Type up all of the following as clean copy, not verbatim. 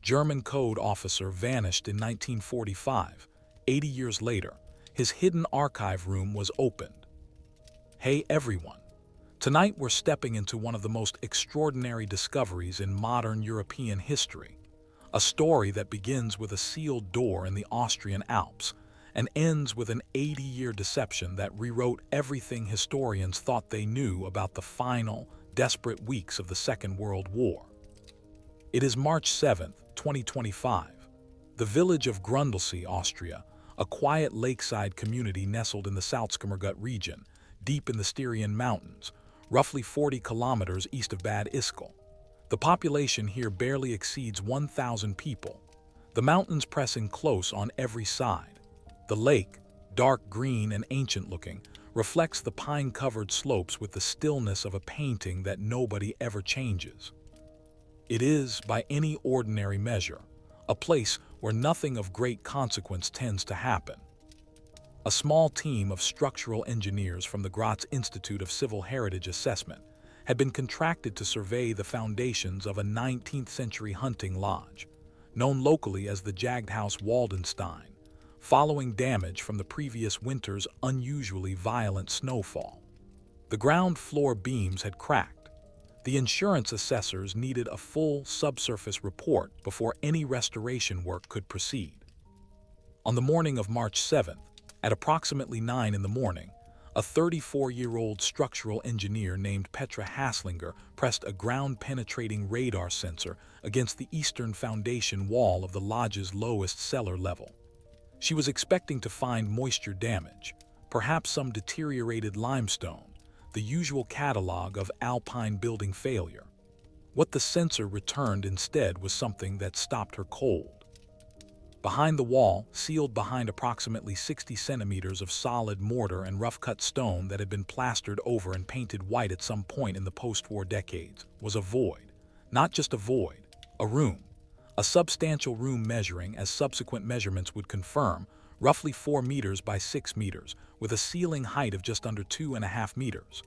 German code officer, vanished in 1945. 80 years later, his hidden archive room was opened. Hey everyone! Tonight we're stepping into one of the most extraordinary discoveries in modern European history. A story that begins with a sealed door in the Austrian Alps and ends with an 80-year deception that rewrote everything historians thought they knew about the final, desperate weeks of the Second World War. It is March 7, 2025. The village of Grundles, Austria, a quiet lakeside community nestled in the Salzkammergut region, deep in the Styrian Mountains, roughly 40 kilometers east of Bad Ischl. The population here barely exceeds 1,000 people, the mountains pressing close on every side. The lake, dark green and ancient-looking, reflects the pine-covered slopes with the stillness of a painting that nobody ever changes. It is, by any ordinary measure, a place where nothing of great consequence tends to happen. A small team of structural engineers from the Graz Institute of Civil Heritage Assessment had been contracted to survey the foundations of a 19th-century hunting lodge, known locally as the Jagdhaus Waldenstein, following damage from the previous winter's unusually violent snowfall. The ground floor beams had cracked. The insurance assessors needed a full subsurface report before any restoration work could proceed. On the morning of March 7th, at approximately 9 in the morning, a 34-year-old structural engineer named Petra Haslinger pressed a ground-penetrating radar sensor against the eastern foundation wall of the lodge's lowest cellar level. She was expecting to find moisture damage, perhaps some deteriorated limestone, the usual catalog of alpine building failure. What the sensor returned instead was something that stopped her cold. Behind the wall, sealed behind approximately 60 centimeters of solid mortar and rough-cut stone that had been plastered over and painted white at some point in the post-war decades, was a void. Not just a void, a room. A substantial room measuring, as subsequent measurements would confirm, roughly 4 meters by 6 meters, with a ceiling height of just under 2.5 meters.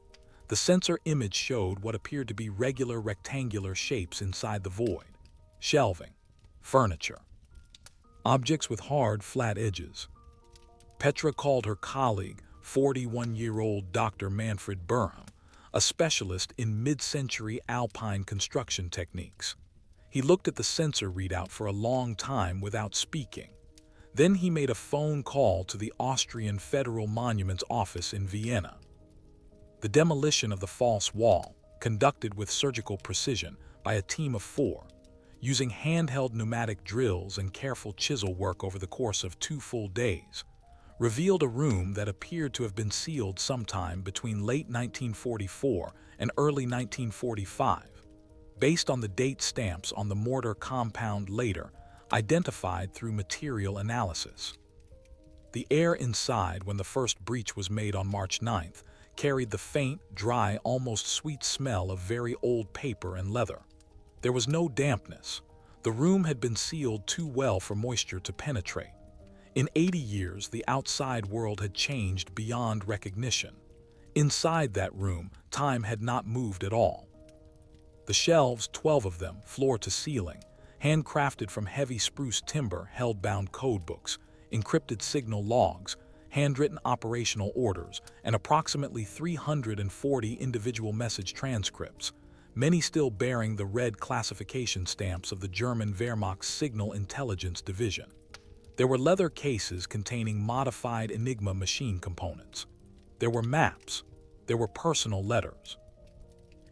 The sensor image showed what appeared to be regular rectangular shapes inside the void. Shelving, furniture, objects with hard, flat edges. Petra called her colleague, 41-year-old Dr. Manfred Burham, a specialist in mid-century alpine construction techniques. He looked at the sensor readout for a long time without speaking. Then he made a phone call to the Austrian Federal Monuments Office in Vienna. The demolition of the false wall, conducted with surgical precision by a team of 4, using handheld pneumatic drills and careful chisel work over the course of 2 full days, revealed a room that appeared to have been sealed sometime between late 1944 and early 1945, based on the date stamps on the mortar compound later identified through material analysis. The air inside, when the first breach was made on March 9th, carried the faint, dry, almost sweet smell of very old paper and leather. There was no dampness. The room had been sealed too well for moisture to penetrate. In 80 years, the outside world had changed beyond recognition. Inside that room, time had not moved at all. The shelves, 12 of them, floor to ceiling, handcrafted from heavy spruce timber, held bound codebooks, encrypted signal logs, handwritten operational orders, and approximately 340 individual message transcripts, many still bearing the red classification stamps of the German Wehrmacht's Signal Intelligence Division. There were leather cases containing modified Enigma machine components. There were maps. There were personal letters.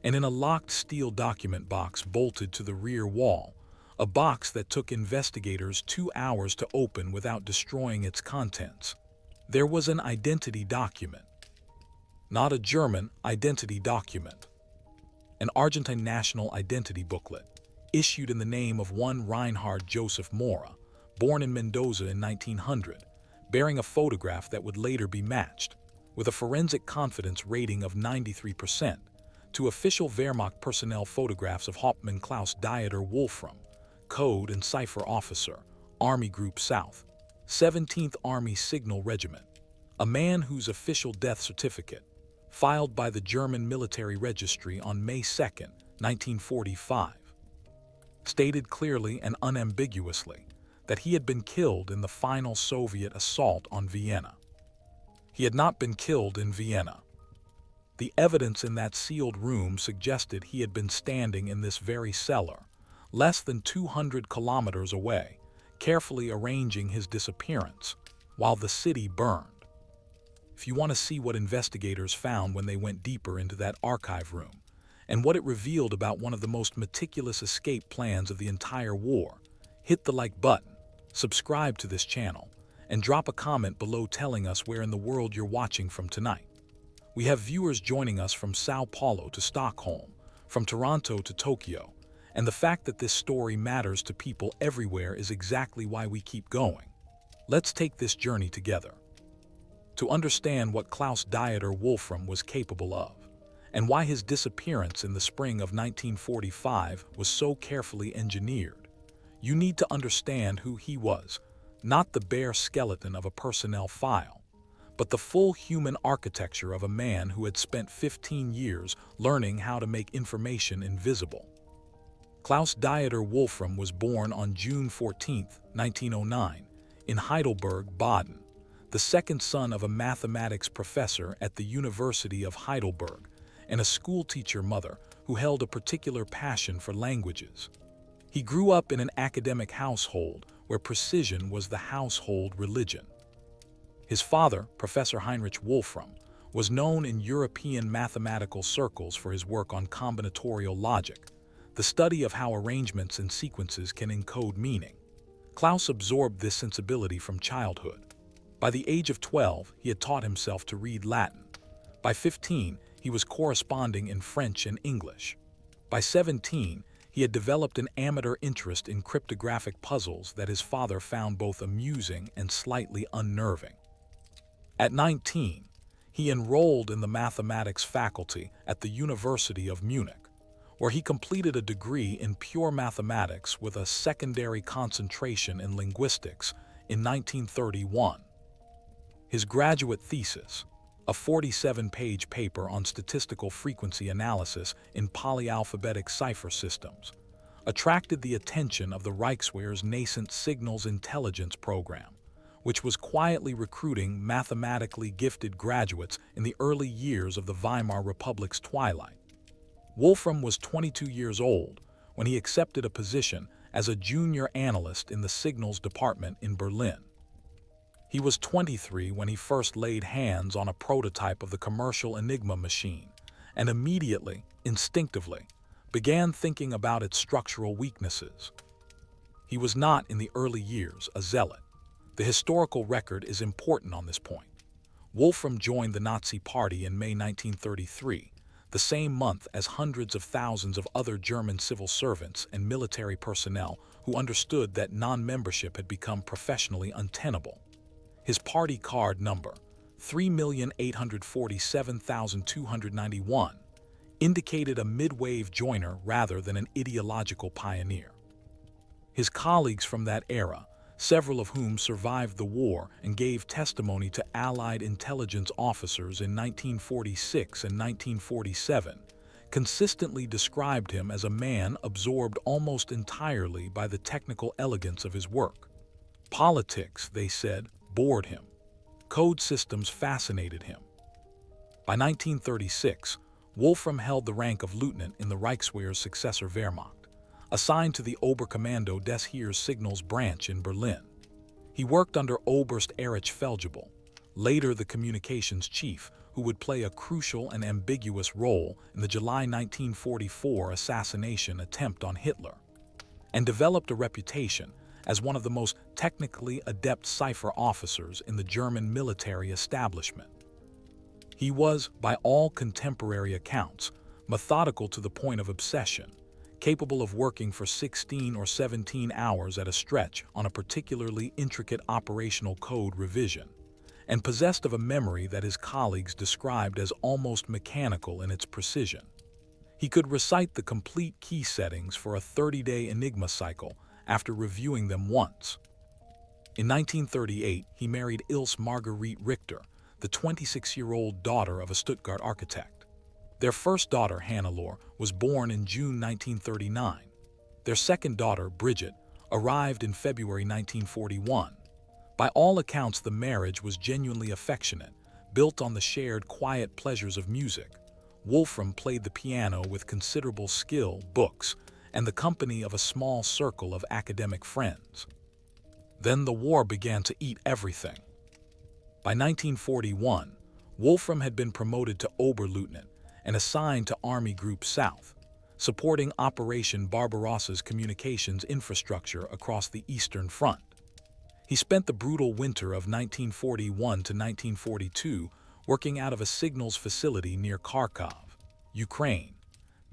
And in a locked steel document box bolted to the rear wall, a box that took investigators 2 hours to open without destroying its contents, there was an identity document. Not a German identity document. An Argentine national identity booklet, issued in the name of one Reinhard Joseph Mora, born in Mendoza in 1900, bearing a photograph that would later be matched, with a forensic confidence rating of 93%, to official Wehrmacht personnel photographs of Hauptmann Klaus Dieter Wolfram, Code and Cipher Officer, Army Group South, 17th Army Signal Regiment, a man whose official death certificate, filed by the German Military Registry on May 2, 1945, stated clearly and unambiguously that he had been killed in the final Soviet assault on Vienna. He had not been killed in Vienna. The evidence in that sealed room suggested he had been standing in this very cellar, less than 200 kilometers away, carefully arranging his disappearance, while the city burned. If you want to see what investigators found when they went deeper into that archive room, and what it revealed about one of the most meticulous escape plans of the entire war, hit the like button, subscribe to this channel, and drop a comment below telling us where in the world you're watching from tonight. We have viewers joining us from Sao Paulo to Stockholm, from Toronto to Tokyo, and the fact that this story matters to people everywhere is exactly why we keep going. Let's take this journey together to understand what Klaus Dieter Wolfram was capable of, and why his disappearance in the spring of 1945 was so carefully engineered. You need to understand who he was, not the bare skeleton of a personnel file, but the full human architecture of a man who had spent 15 years learning how to make information invisible. Klaus Dieter Wolfram was born on June 14, 1909, in Heidelberg, Baden, the second son of a mathematics professor at the University of Heidelberg and a schoolteacher mother who held a particular passion for languages. He grew up in an academic household where precision was the household religion. His father, Professor Heinrich Wolfram, was known in European mathematical circles for his work on combinatorial logic, the study of how arrangements and sequences can encode meaning. Klaus absorbed this sensibility from childhood. By the age of 12, he had taught himself to read Latin. By 15, he was corresponding in French and English. By 17, he had developed an amateur interest in cryptographic puzzles that his father found both amusing and slightly unnerving. At 19, he enrolled in the mathematics faculty at the University of Munich, where he completed a degree in pure mathematics with a secondary concentration in linguistics in 1931. His graduate thesis, a 47-page paper on statistical frequency analysis in polyalphabetic cipher systems, attracted the attention of the Reichswehr's nascent signals intelligence program, which was quietly recruiting mathematically gifted graduates in the early years of the Weimar Republic's twilight. Wolfram was 22 years old when he accepted a position as a junior analyst in the signals department in Berlin. He was 23 when he first laid hands on a prototype of the commercial Enigma machine, and immediately, instinctively, began thinking about its structural weaknesses. He was not, in the early years, a zealot. The historical record is important on this point. Wolfram joined the Nazi Party in May 1933, the same month as hundreds of thousands of other German civil servants and military personnel who understood that non-membership had become professionally untenable. His party card number, 3,847,291, indicated a mid-wave joiner rather than an ideological pioneer. His colleagues from that era, several of whom survived the war and gave testimony to Allied intelligence officers in 1946 and 1947, consistently described him as a man absorbed almost entirely by the technical elegance of his work. Politics, they said, bored him. Code systems fascinated him. By 1936, Wolfram held the rank of lieutenant in the Reichswehr's successor Wehrmacht, assigned to the Oberkommando des Heeres Signals branch in Berlin. He worked under Oberst Erich Feldgebel, later the communications chief, who would play a crucial and ambiguous role in the July 1944 assassination attempt on Hitler, and developed a reputation as one of the most technically adept cipher officers in the German military establishment. He was, by all contemporary accounts, methodical to the point of obsession, capable of working for 16 or 17 hours at a stretch on a particularly intricate operational code revision, and possessed of a memory that his colleagues described as almost mechanical in its precision. He could recite the complete key settings for a 30-day Enigma cycle after reviewing them once. In 1938, he married Ilse Marguerite Richter, the 26-year-old daughter of a Stuttgart architect. Their first daughter, Hannelore, was born in June 1939. Their second daughter, Bridget, arrived in February 1941. By all accounts, the marriage was genuinely affectionate, built on the shared quiet pleasures of music. Wolfram played the piano with considerable skill, books, and the company of a small circle of academic friends. Then the war began to eat everything. By 1941, Wolfram had been promoted to Oberleutnant and assigned to Army Group South, supporting Operation Barbarossa's communications infrastructure across the Eastern Front. He spent the brutal winter of 1941 to 1942 working out of a signals facility near Kharkov, Ukraine,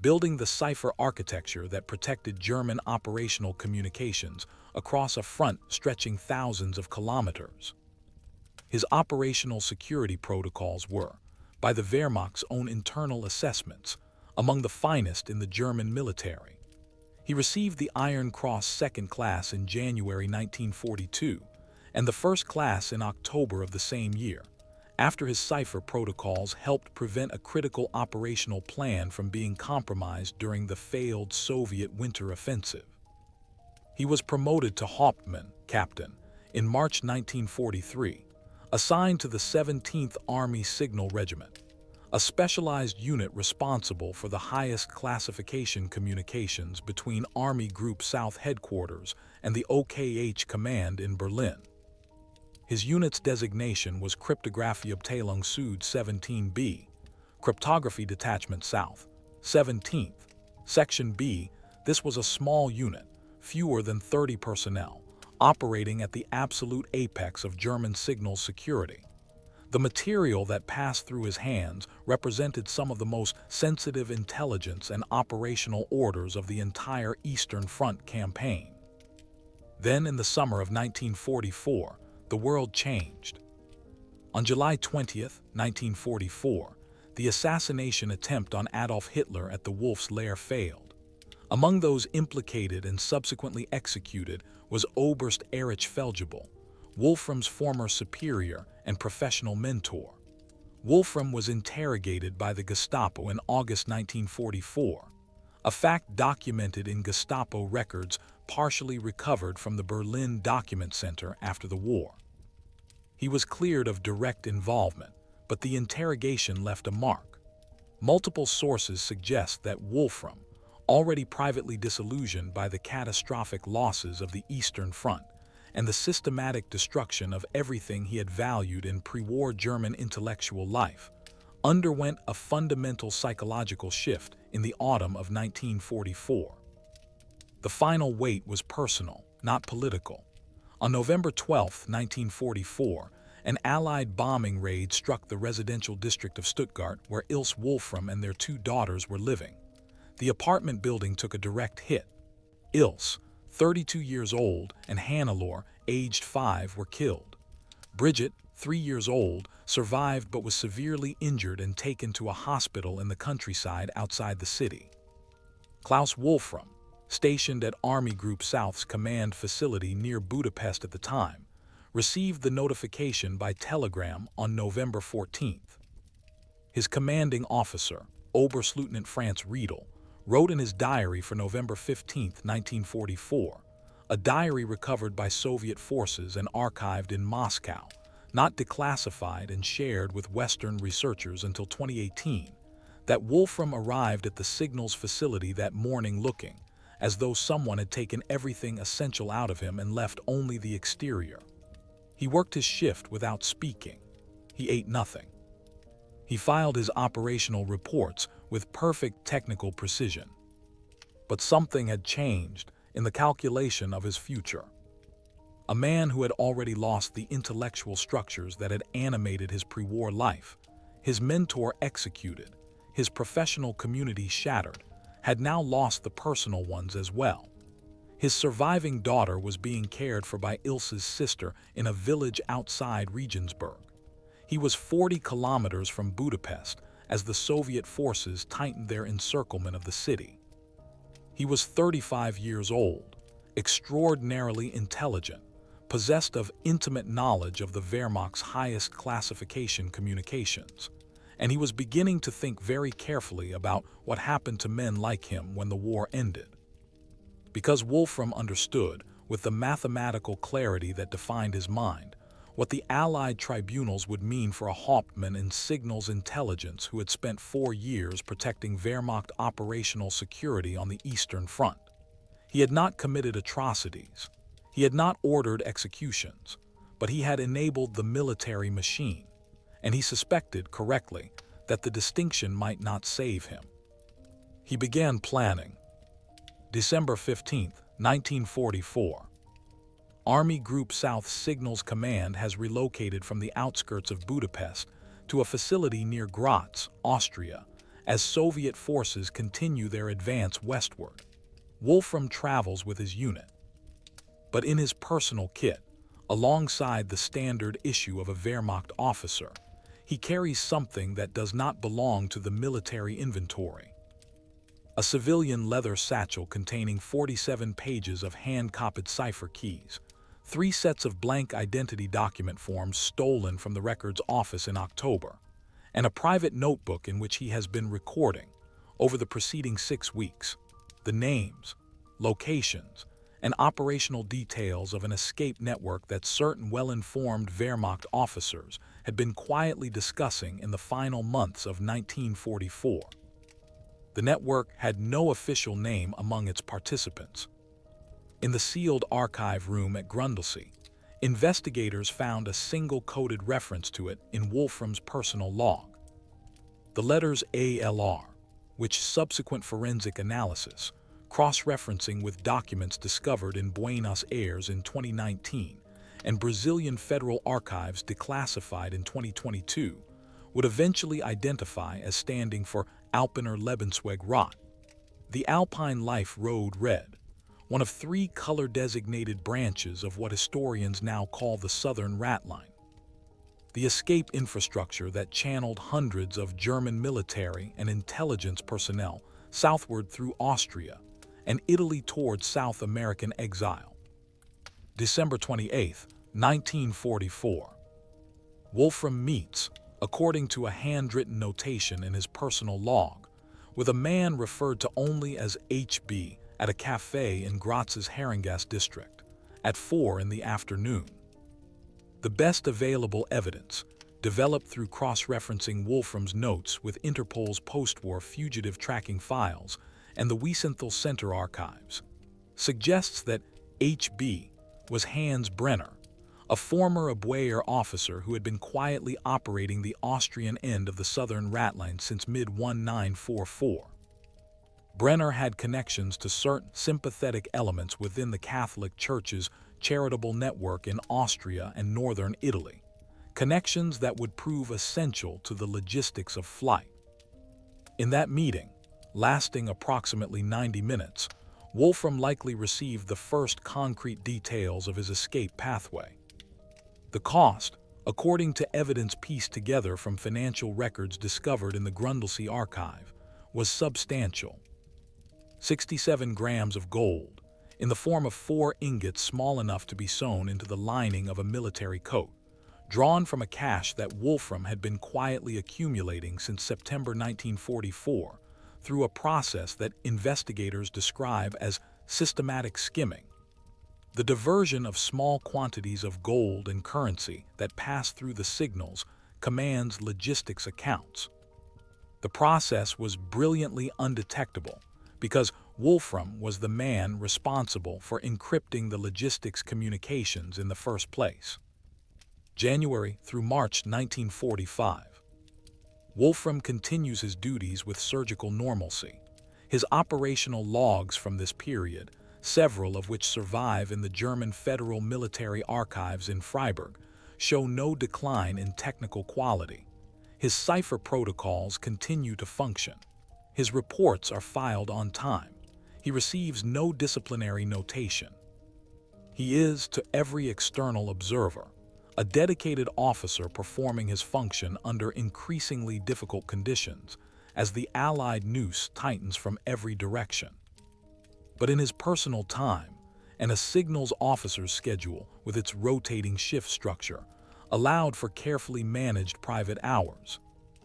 building the cipher architecture that protected German operational communications across a front stretching thousands of kilometers. His operational security protocols were, by the Wehrmacht's own internal assessments, among the finest in the German military. He received the Iron Cross Second Class in January 1942 and the First Class in October of the same year, after his cipher protocols helped prevent a critical operational plan from being compromised during the failed Soviet winter offensive. He was promoted to Hauptmann, captain, in March 1943, assigned to the 17th Army Signal Regiment, a specialized unit responsible for the highest classification communications between Army Group South headquarters and the OKH command in Berlin. His unit's designation was Kryptographieabteilung Süd 17B, Cryptography Detachment South, 17th, Section B. This was a small unit, fewer than 30 personnel, operating at the absolute apex of German signal security. The material that passed through his hands represented some of the most sensitive intelligence and operational orders of the entire Eastern Front campaign. Then, in the summer of 1944, the world changed. On July 20, 1944, the assassination attempt on Adolf Hitler at the Wolf's Lair failed. Among those implicated and subsequently executed was Oberst Erich Feldjebel, Wolfram's former superior and professional mentor. Wolfram was interrogated by the Gestapo in August 1944, a fact documented in Gestapo records partially recovered from the Berlin Document Center after the war. He was cleared of direct involvement, but the interrogation left a mark. Multiple sources suggest that Wolfram, already privately disillusioned by the catastrophic losses of the Eastern Front and the systematic destruction of everything he had valued in pre-war German intellectual life, underwent a fundamental psychological shift in the autumn of 1944. The final weight was personal, not political. On November 12, 1944, an Allied bombing raid struck the residential district of Stuttgart where Ilse Wolfram and their two daughters were living. The apartment building took a direct hit. Ilse, 32 years old, and Hannelore, aged 5, were killed. Bridget, 3 years old, survived but was severely injured and taken to a hospital in the countryside outside the city. Klaus Wolfram, stationed at Army Group South's command facility near Budapest at the time, received the notification by telegram on November 14th. His commanding officer, Oberstleutnant Franz Riedel, wrote in his diary for November 15, 1944, a diary recovered by Soviet forces and archived in Moscow, not declassified and shared with Western researchers until 2018, that Wolfram arrived at the signals facility that morning looking as though someone had taken everything essential out of him and left only the exterior. He worked his shift without speaking. He ate nothing. He filed his operational reports with perfect technical precision. But something had changed in the calculation of his future. A man who had already lost the intellectual structures that had animated his pre-war life, his mentor executed, his professional community shattered, had now lost the personal ones as well. His surviving daughter was being cared for by Ilse's sister in a village outside Regensburg. He was 40 kilometers from Budapest as the Soviet forces tightened their encirclement of the city. He was 35 years old, extraordinarily intelligent, possessed of intimate knowledge of the Wehrmacht's highest classification communications, and he was beginning to think very carefully about what happened to men like him when the war ended. Because Wolfram understood, with the mathematical clarity that defined his mind, what the Allied tribunals would mean for a Hauptmann in signals intelligence who had spent 4 years protecting Wehrmacht operational security on the Eastern Front. He had not committed atrocities. He had not ordered executions, but he had enabled the military machine, and he suspected correctly that the distinction might not save him. He began planning. December 15, 1944. Army Group South Signals Command has relocated from the outskirts of Budapest to a facility near Graz, Austria, as Soviet forces continue their advance westward. Wolfram travels with his unit. But in his personal kit, alongside the standard issue of a Wehrmacht officer, he carries something that does not belong to the military inventory. A civilian leather satchel containing 47 pages of hand-copied cipher keys, 3 sets of blank identity document forms stolen from the records office in October, and a private notebook in which he has been recording, over the preceding 6 weeks, the names, locations, and operational details of an escape network that certain well-informed Wehrmacht officers had been quietly discussing in the final months of 1944. The network had no official name among its participants. In the sealed archive room at Grundles, investigators found a single coded reference to it in Wolfram's personal log. The letters ALR, which subsequent forensic analysis, cross-referencing with documents discovered in Buenos Aires in 2019 and Brazilian Federal Archives declassified in 2022, would eventually identify as standing for Alpiner Lebensweg Rot, the Alpine Life Road Red, one of 3 color-designated branches of what historians now call the Southern Rat Line. The escape infrastructure that channeled hundreds of German military and intelligence personnel southward through Austria and Italy toward South American exile. December 28, 1944. Wolfram meets, according to a handwritten notation in his personal log, with a man referred to only as HB at a cafe in Graz's Herrengasse district, at 4 in the afternoon. The best available evidence, developed through cross-referencing Wolfram's notes with Interpol's post-war fugitive tracking files and the Wiesenthal Center archives, suggests that HB was Hans Brenner, a former Abwehr officer who had been quietly operating the Austrian end of the Southern Rat Line since mid-1944. Brenner had connections to certain sympathetic elements within the Catholic Church's charitable network in Austria and northern Italy, connections that would prove essential to the logistics of flight. In that meeting, lasting approximately 90 minutes, Wolfram likely received the first concrete details of his escape pathway. The cost, according to evidence pieced together from financial records discovered in the Grundles archive, was substantial. 67 grams of gold, in the form of 4 ingots small enough to be sewn into the lining of a military coat, drawn from a cache that Wolfram had been quietly accumulating since September 1944 through a process that investigators describe as systematic skimming. The diversion of small quantities of gold and currency that pass through the signals command's logistics accounts. The process was brilliantly undetectable because Wolfram was the man responsible for encrypting the logistics communications in the first place. January through March 1945. Wolfram continues his duties with surgical normalcy. His operational logs from this period, several of which survive in the German Federal Military Archives in Freiburg, show no decline in technical quality. His cipher protocols continue to function. His reports are filed on time. He receives no disciplinary notation. He is, to every external observer, a dedicated officer performing his function under increasingly difficult conditions as the Allied noose tightens from every direction. But in his personal time, and a signals officer's schedule with its rotating shift structure allowed for carefully managed private hours,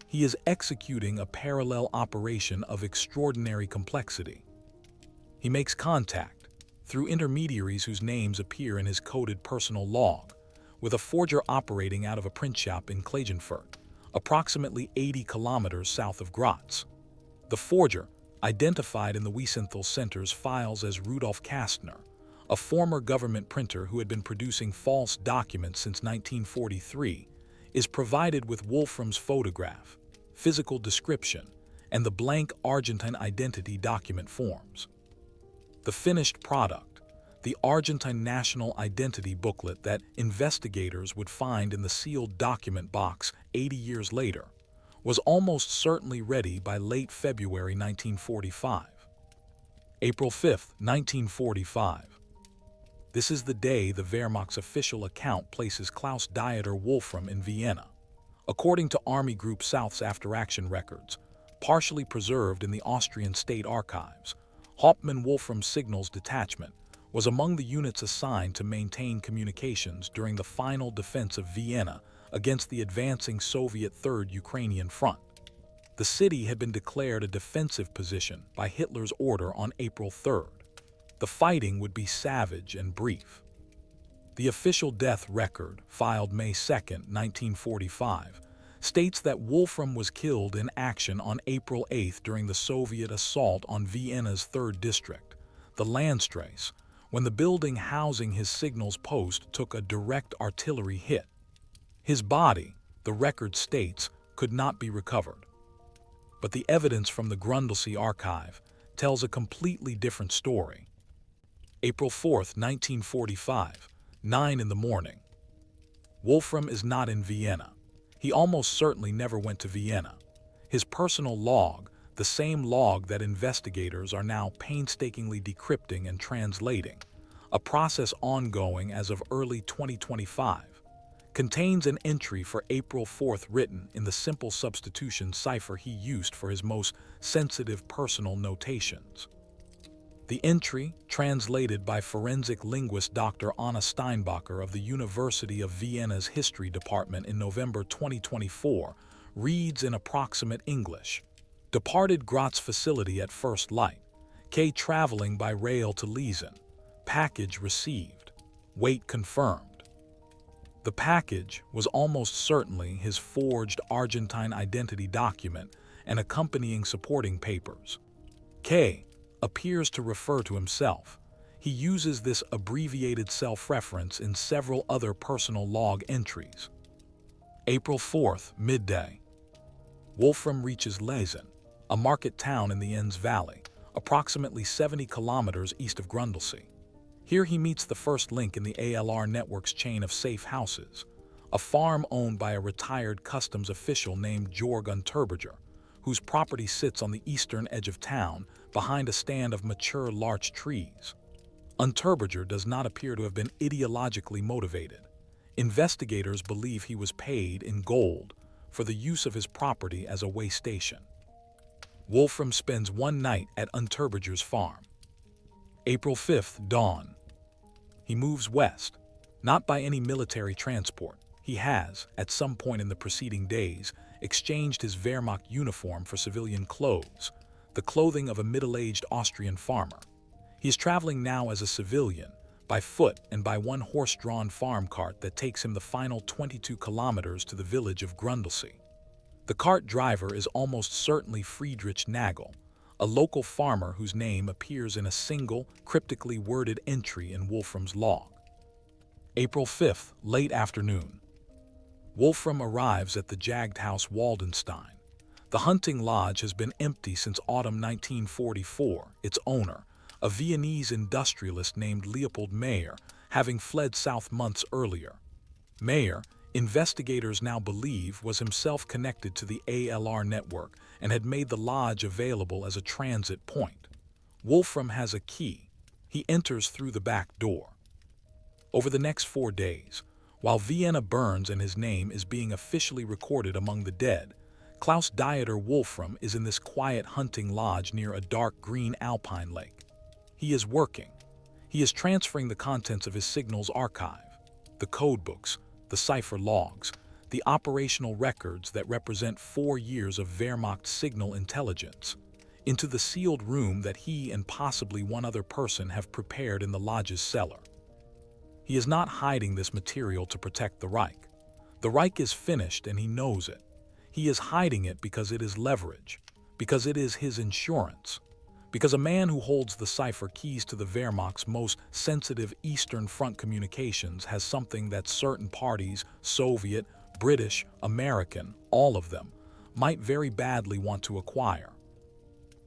he is executing a parallel operation of extraordinary complexity. He makes contact, through intermediaries whose names appear in his coded personal log, with a forger operating out of a print shop in Klagenfurt, approximately 80 kilometers south of Graz. The forger, identified in the Wiesenthal Center's files as Rudolf Kastner, a former government printer who had been producing false documents since 1943, is provided with Wolfram's photograph, physical description, and the blank Argentine identity document forms. The finished product, the Argentine National Identity Booklet that investigators would find in the sealed document box 80 years later, was almost certainly ready by late February 1945. April 5, 1945. This is the day the Wehrmacht's official account places Klaus Dieter Wolfram in Vienna. According to Army Group South's after-action records, partially preserved in the Austrian State Archives, Hauptmann Wolfram's Signals Detachment was among the units assigned to maintain communications during the final defense of Vienna against the advancing Soviet Third Ukrainian Front. The city had been declared a defensive position by Hitler's order on April 3rd. The fighting would be savage and brief. The official death record, filed May 2, 1945, states that Wolfram was killed in action on April 8 during the Soviet assault on Vienna's 3rd District, the Landstrasse, when the building housing his signals post took a direct artillery hit. His body, the record states, could not be recovered. But the evidence from the Grundles archive tells a completely different story. April 4, 1945, 9 in the morning. Wolfram is not in Vienna. He almost certainly never went to Vienna. His personal log, the same log that investigators are now painstakingly decrypting and translating, a process ongoing as of early 2025, contains an entry for April 4th written in the simple substitution cipher he used for his most sensitive personal notations. The entry, translated by forensic linguist Dr. Anna Steinbacher of the University of Vienna's History Department in November 2024, reads in approximate English: "Departed Graz facility at first light. K traveling by rail to Lezen. Package received. Weight confirmed." The package was almost certainly his forged Argentine identity document and accompanying supporting papers. K appears to refer to himself. He uses this abbreviated self-reference in several other personal log entries. April 4th, midday. Wolfram reaches Lezen, a market town in the Enns Valley, approximately 70 kilometers east of Grundles. Here he meets the first link in the ALR network's chain of safe houses, a farm owned by a retired customs official named Georg Unterberger, whose property sits on the eastern edge of town behind a stand of mature larch trees. Unterberger does not appear to have been ideologically motivated. Investigators believe he was paid in gold for the use of his property as a way station. Wolfram spends one night at Unterberger's farm. April 5th, dawn. He moves west, not by any military transport. He has, at some point in the preceding days, exchanged his Wehrmacht uniform for civilian clothes, the clothing of a middle-aged Austrian farmer. He is traveling now as a civilian, by foot and by one horse-drawn farm cart that takes him the final 22 kilometers to the village of Grundles. The cart driver is almost certainly Friedrich Nagel, a local farmer whose name appears in a single, cryptically worded entry in Wolfram's log. April 5th, late afternoon. Wolfram arrives at the Jagdhaus Waldenstein. The hunting lodge has been empty since autumn 1944, its owner, a Viennese industrialist named Leopold Mayer, having fled south months earlier. Mayer, investigators now believe, was himself connected to the ALR network and had made the lodge available as a transit point. Wolfram has a key. He enters through the back door. Over the next 4 days, while Vienna burns and his name is being officially recorded among the dead, Klaus Dieter Wolfram is in this quiet hunting lodge near a dark green alpine lake. He is working. He is transferring the contents of his signals archive, the codebooks, the cipher logs, the operational records that represent 4 years of Wehrmacht signal intelligence, into the sealed room that he and possibly one other person have prepared in the lodge's cellar. He is not hiding this material to protect the Reich. The Reich is finished and he knows it. He is hiding it because it is leverage, because it is his insurance, because a man who holds the cipher keys to the Wehrmacht's most sensitive Eastern Front communications has something that certain parties, Soviet, British, American, all of them, might very badly want to acquire.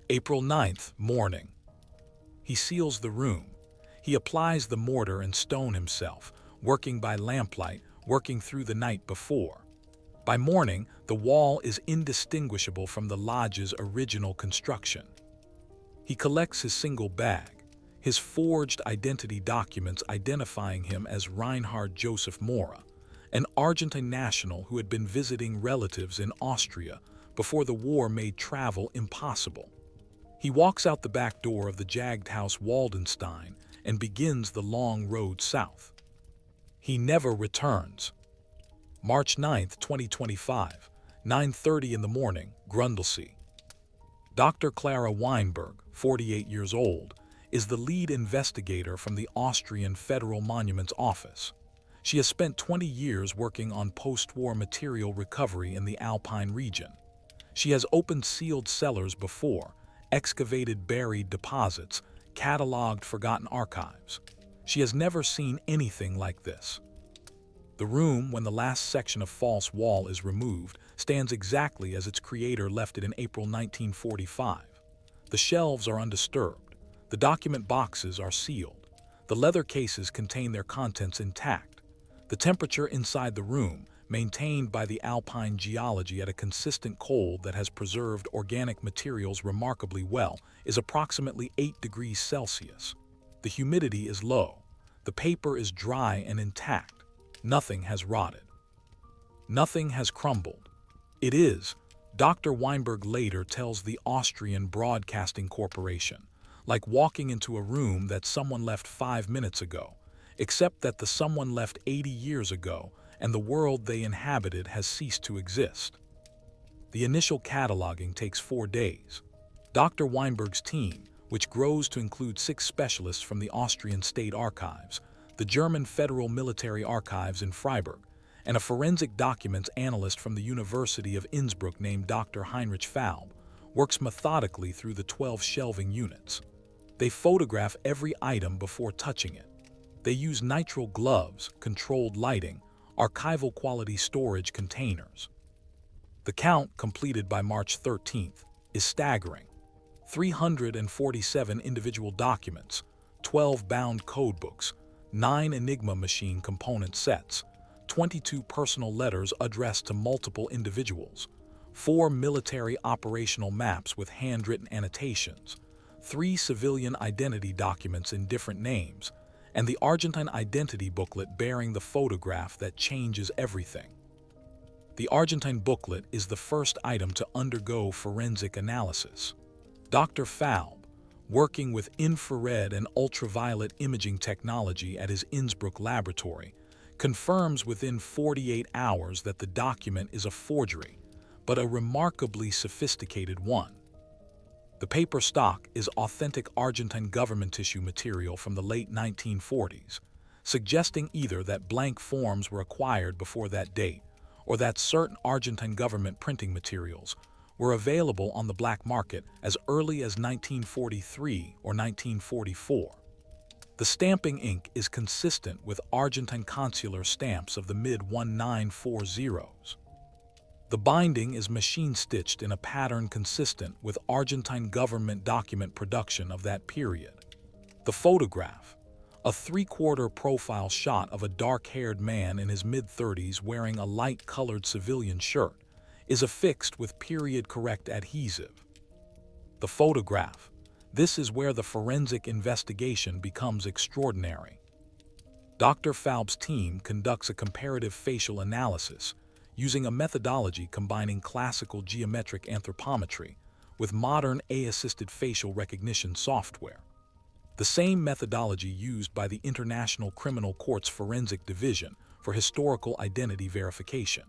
April 9th, morning. He seals the room. He applies the mortar and stone himself, working by lamplight, working through the night before. By morning, the wall is indistinguishable from the lodge's original construction. He collects his single bag, his forged identity documents identifying him as Reinhard Joseph Mora, an Argentine national who had been visiting relatives in Austria before the war made travel impossible. He walks out the back door of the Jagdhaus Waldenstein and begins the long road south. He never returns. March 9th, 2025, 9:30 in the morning, Grundles. Dr. Clara Weinberg, 48 years old, is the lead investigator from the Austrian Federal Monuments Office. She has spent 20 years working on post-war material recovery in the Alpine region. She has opened sealed cellars before, excavated buried deposits, cataloged forgotten archives. She has never seen anything like this. The room, when the last section of false wall is removed, stands exactly as its creator left it in April 1945. The shelves are undisturbed. The document boxes are sealed. The leather cases contain their contents intact. The temperature inside the room, maintained by the alpine geology at a consistent cold that has preserved organic materials remarkably well, is approximately 8 degrees Celsius. The humidity is low. The paper is dry and intact. Nothing has rotted. Nothing has crumbled. It is, Dr. Weinberg later tells the Austrian Broadcasting Corporation, like walking into a room that someone left 5 minutes ago, except that the someone left 80 years ago and the world they inhabited has ceased to exist. The initial cataloging takes 4 days. Dr. Weinberg's team, which grows to include 6 specialists from the Austrian State Archives, the German Federal Military Archives in Freiburg, and a forensic documents analyst from the University of Innsbruck named Dr. Heinrich Falb, works methodically through the 12 shelving units. They photograph every item before touching it. They use nitrile gloves, controlled lighting, archival quality storage containers. The count, completed by March 13th, is staggering. 347 individual documents, 12 bound codebooks, 9 Enigma machine component sets, 22 personal letters addressed to multiple individuals, 4 military operational maps with handwritten annotations, 3 civilian identity documents in different names, and the Argentine identity booklet bearing the photograph that changes everything. The Argentine booklet is the first item to undergo forensic analysis. Dr. Falb, working with infrared and ultraviolet imaging technology at his Innsbruck laboratory, confirms within 48 hours that the document is a forgery, but a remarkably sophisticated one. The paper stock is authentic Argentine government tissue material from the late 1940s, suggesting either that blank forms were acquired before that date or that certain Argentine government printing materials were available on the black market as early as 1943 or 1944. The stamping ink is consistent with Argentine consular stamps of the mid-1940s. The binding is machine-stitched in a pattern consistent with Argentine government document production of that period. The photograph, a 3/4 profile shot of a dark-haired man in his mid-30s wearing a light-colored civilian shirt, is affixed with period-correct adhesive. The photograph. This is where the forensic investigation becomes extraordinary. Dr. Falb's team conducts a comparative facial analysis using a methodology combining classical geometric anthropometry with modern AI-assisted facial recognition software. The same methodology used by the International Criminal Court's Forensic Division for historical identity verification.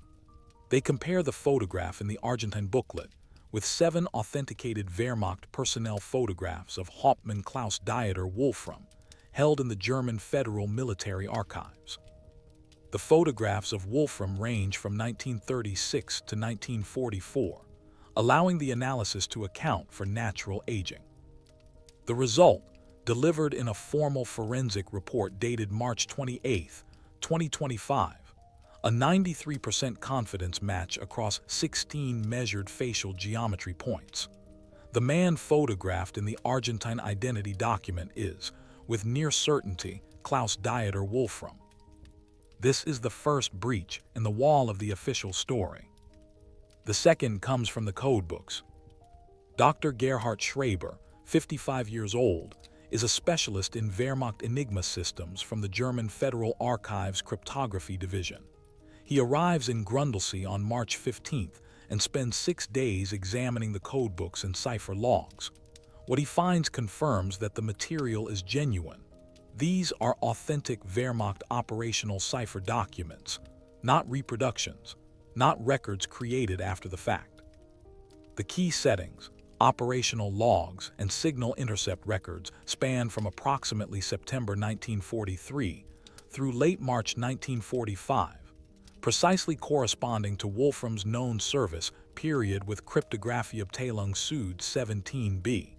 They compare the photograph in the Argentine booklet with 7 authenticated Wehrmacht personnel photographs of Hauptmann Klaus Dieter Wolfram, held in the German Federal Military Archives. The photographs of Wolfram range from 1936 to 1944, allowing the analysis to account for natural aging. The result, delivered in a formal forensic report dated March 28, 2025, a 93% confidence match across 16 measured facial geometry points. The man photographed in the Argentine identity document is, with near certainty, Klaus Dieter Wolfram. This is the first breach in the wall of the official story. The second comes from the codebooks. Dr. Gerhard Schreber, 55 years old, is a specialist in Wehrmacht Enigma systems from the German Federal Archives Cryptography Division. He arrives in Grundles on March 15th and spends 6 days examining the codebooks and cipher logs. What he finds confirms that the material is genuine. These are authentic Wehrmacht operational cipher documents, not reproductions, not records created after the fact. The key settings, operational logs, and signal intercept records span from approximately September 1943 through late March 1945, precisely corresponding to Wolfram's known service period with Cryptographieabteilung Süd 17b.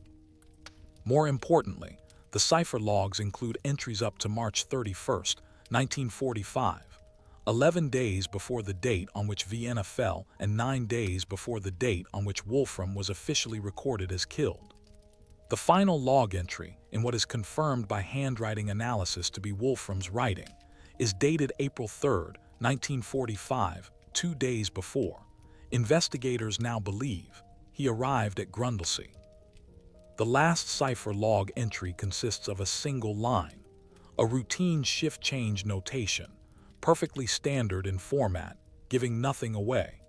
More importantly, the cipher logs include entries up to March 31, 1945, 11 days before the date on which Vienna fell and 9 days before the date on which Wolfram was officially recorded as killed. The final log entry, in what is confirmed by handwriting analysis to be Wolfram's writing, is dated April 3, 1945, 2 days before. Investigators now believe he arrived at Grundles. The last cipher log entry consists of a single line, a routine shift-change notation, perfectly standard in format, giving nothing away.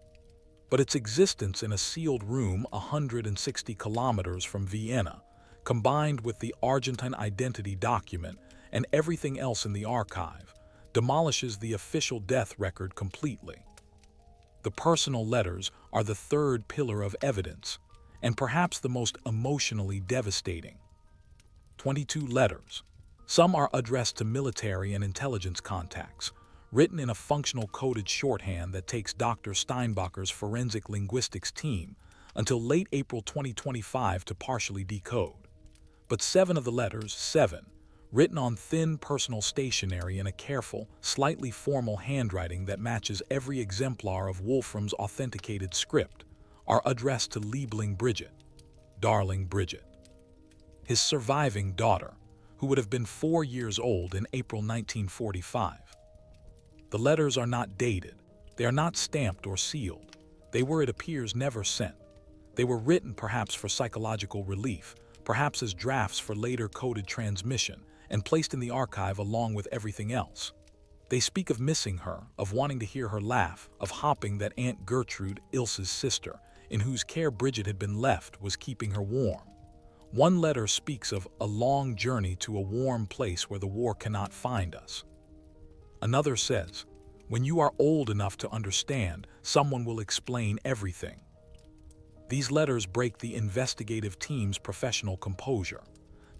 But its existence in a sealed room 160 kilometers from Vienna, combined with the Argentine identity document and everything else in the archive, demolishes the official death record completely. The personal letters are the third pillar of evidence, and perhaps the most emotionally devastating. 22 letters. Some are addressed to military and intelligence contacts, written in a functional coded shorthand that takes Dr. Steinbacher's forensic linguistics team until late April 2025 to partially decode. But 7 of the letters, 7, written on thin personal stationery in a careful, slightly formal handwriting that matches every exemplar of Wolfram's authenticated script, are addressed to Liebling Bridget, darling Bridget, his surviving daughter, who would have been 4 years old in April 1945. The letters are not dated, they are not stamped or sealed, they were, it appears, never sent. They were written perhaps for psychological relief, perhaps as drafts for later coded transmission, and placed in the archive along with everything else. They speak of missing her, of wanting to hear her laugh, of hoping that Aunt Gertrude, Ilse's sister, in whose care Bridget had been left, was keeping her warm. One letter speaks of a long journey to a warm place where the war cannot find us. Another says, when you are old enough to understand, someone will explain everything. These letters break the investigative team's professional composure.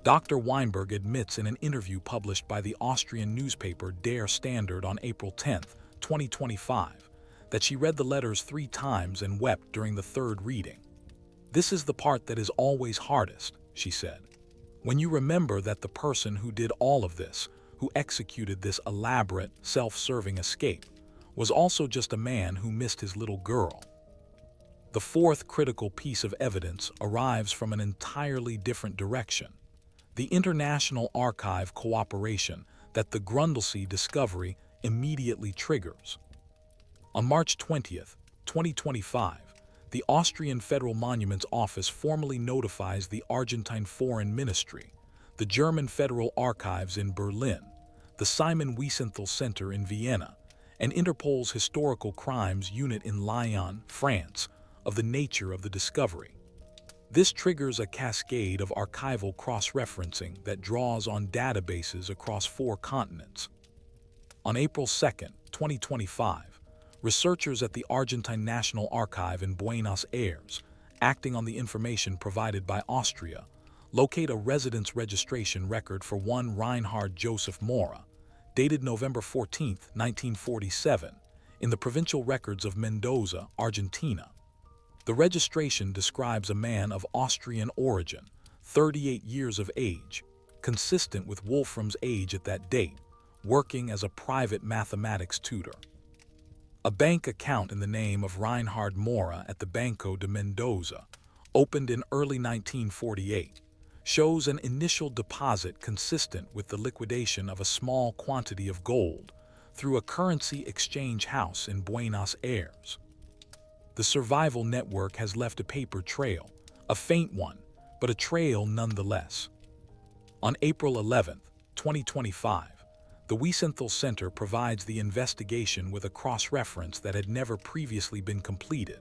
Dr. Weinberg admits in an interview published by the Austrian newspaper Der Standard on April 10, 2025, that she read the letters 3 times and wept during the 3rd reading. This is the part that is always hardest, she said. When you remember that the person who did all of this, who executed this elaborate, self-serving escape, was also just a man who missed his little girl. The 4th critical piece of evidence arrives from an entirely different direction: the international archive cooperation that the Grundles discovery immediately triggers. On March 20, 2025, the Austrian Federal Monuments Office formally notifies the Argentine Foreign Ministry, the German Federal Archives in Berlin, the Simon Wiesenthal Center in Vienna, and Interpol's Historical Crimes Unit in Lyon, France, of the nature of the discovery. This triggers a cascade of archival cross-referencing that draws on databases across 4 continents. On April 2, 2025, researchers at the Argentine National Archive in Buenos Aires acting on the information provided by Austria, locate a residence registration record for one Reinhard Joseph Mora, dated November 14, 1947, in the provincial records of Mendoza, Argentina. The registration describes a man of Austrian origin, 38 years of age, consistent with Wolfram's age at that date, working as a private mathematics tutor. A bank account in the name of Reinhard Mora at the Banco de Mendoza, opened in early 1948, shows an initial deposit consistent with the liquidation of a small quantity of gold through a currency exchange house in Buenos Aires. The survival network has left a paper trail, a faint one, but a trail nonetheless. On April 11, 2025, the Wiesenthal Center provides the investigation with a cross-reference that had never previously been completed.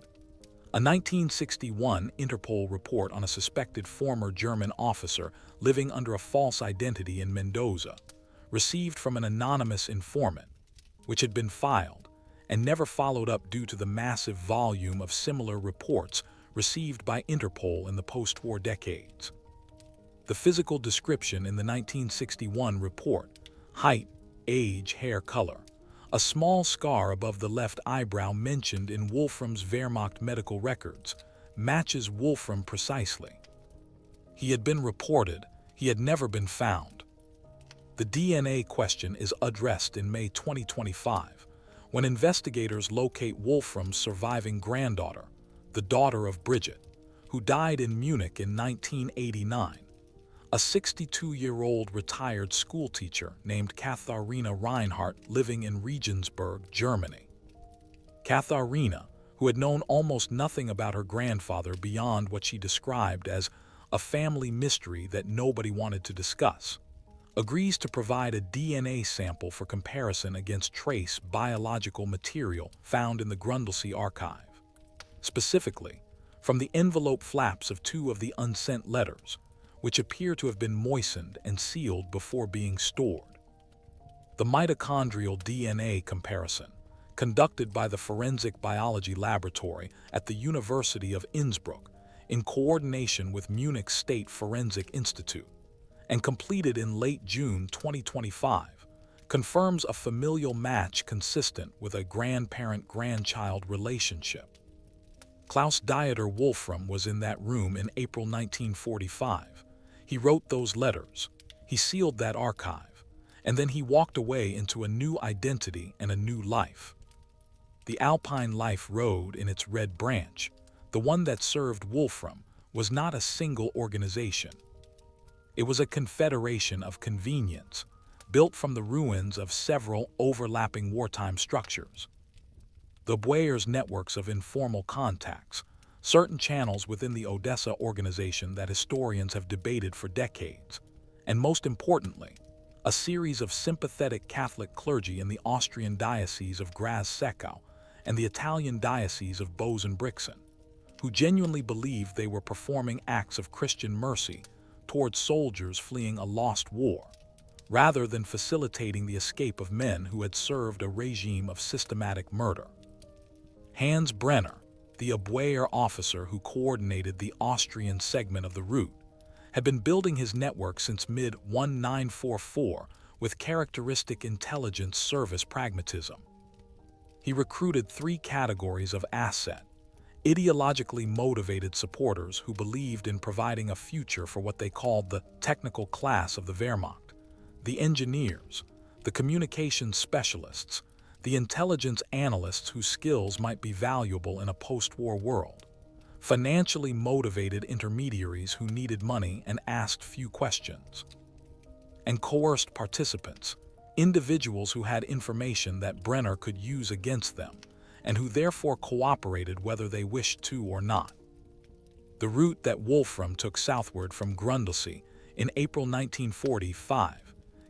A 1961 Interpol report on a suspected former German officer living under a false identity in Mendoza, received from an anonymous informant, which had been filed and never followed up due to the massive volume of similar reports received by Interpol in the post-war decades. The physical description in the 1961 report, height, age, hair color, a small scar above the left eyebrow mentioned in Wolfram's Wehrmacht medical records, matches Wolfram precisely. He had been reported, he had never been found. The DNA question is addressed in May 2025, when investigators locate Wolfram's surviving granddaughter, the daughter of Bridget, who died in Munich in 1989. A 62-year-old retired schoolteacher named Katharina Reinhardt living in Regensburg, Germany. Katharina, who had known almost nothing about her grandfather beyond what she described as a family mystery that nobody wanted to discuss, agrees to provide a DNA sample for comparison against trace biological material found in the Grundles archive. Specifically, from the envelope flaps of two of the unsent letters, which appear to have been moistened and sealed before being stored. The mitochondrial DNA comparison, conducted by the Forensic Biology Laboratory at the University of Innsbruck in coordination with Munich State Forensic Institute, and completed in late June 2025, confirms a familial match consistent with a grandparent-grandchild relationship. Klaus Dieter Wolfram was in that room in April 1945. He wrote those letters, he sealed that archive, and then he walked away into a new identity and a new life. The Alpine Life Road in its Red Branch, the one that served Wolfram, was not a single organization. It was a confederation of convenience, built from the ruins of several overlapping wartime structures. The Boyer's networks of informal contacts, certain channels within the Odessa organization that historians have debated for decades, and most importantly, a series of sympathetic Catholic clergy in the Austrian diocese of Graz-Seckau and the Italian diocese of Bozen-Brixen, who genuinely believed they were performing acts of Christian mercy towards soldiers fleeing a lost war, rather than facilitating the escape of men who had served a regime of systematic murder. Hans Brenner, the Abwehr officer who coordinated the Austrian segment of the route, had been building his network since mid-1944 with characteristic intelligence service pragmatism. He recruited three categories of asset: ideologically motivated supporters who believed in providing a future for what they called the technical class of the Wehrmacht, the engineers, the communications specialists, the intelligence analysts whose skills might be valuable in a post-war world, financially motivated intermediaries who needed money and asked few questions, and coerced participants, individuals who had information that Brenner could use against them, and who therefore cooperated whether they wished to or not. The route that Wolfram took southward from Grundles in April 1945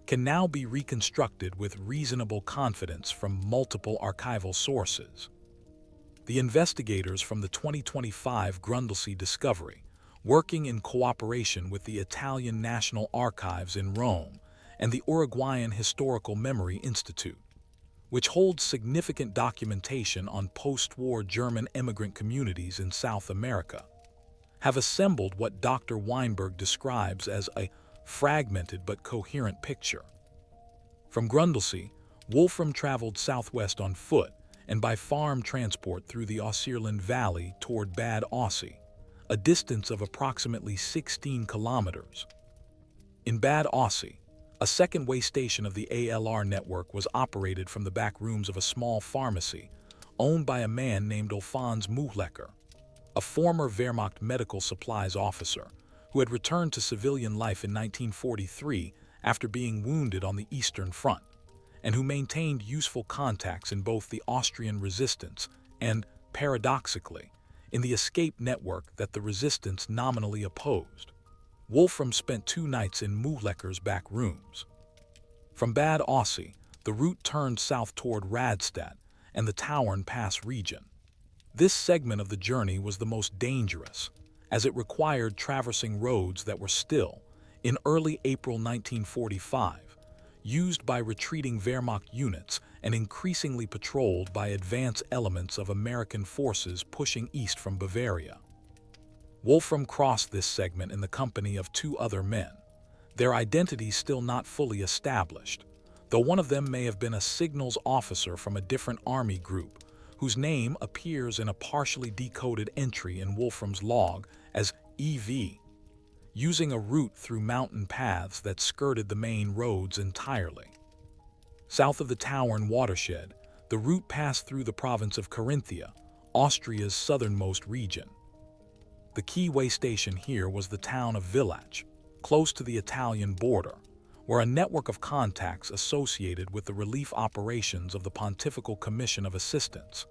can now be reconstructed with reasonable confidence from multiple archival sources. The investigators from the 2025 Grundles discovery, working in cooperation with the Italian National Archives in Rome and the Uruguayan Historical Memory Institute, which holds significant documentation on post-war German immigrant communities in South America, have assembled what Dr. Weinberg describes as a fragmented but coherent picture. From Grundles, Wolfram traveled southwest on foot and by farm transport through the Aussierland Valley toward Bad Aussee, a distance of approximately 16 kilometers. In Bad Aussee, a second way station of the ALR network was operated from the back rooms of a small pharmacy owned by a man named Alphonse Muhlecker, a former Wehrmacht medical supplies officer who had returned to civilian life in 1943 after being wounded on the Eastern Front, and who maintained useful contacts in both the Austrian resistance and, paradoxically, in the escape network that the resistance nominally opposed. Wolfram spent 2 nights in Muhlecker's back rooms. From Bad Aussee, the route turned south toward Radstadt and the Tauern Pass region. This segment of the journey was the most dangerous, as it required traversing roads that were still, in early April 1945, used by retreating Wehrmacht units and increasingly patrolled by advance elements of American forces pushing east from Bavaria. Wolfram crossed this segment in the company of 2 other men, their identities still not fully established, though one of them may have been a signals officer from a different army group, whose name appears in a partially decoded entry in Wolfram's log as EV, using a route through mountain paths that skirted the main roads entirely. South of the Tauern watershed, the route passed through the province of Carinthia, Austria's southernmost region. The key way station here was the town of Villach, close to the Italian border, where a network of contacts associated with the relief operations of the Pontifical Commission of Assistance,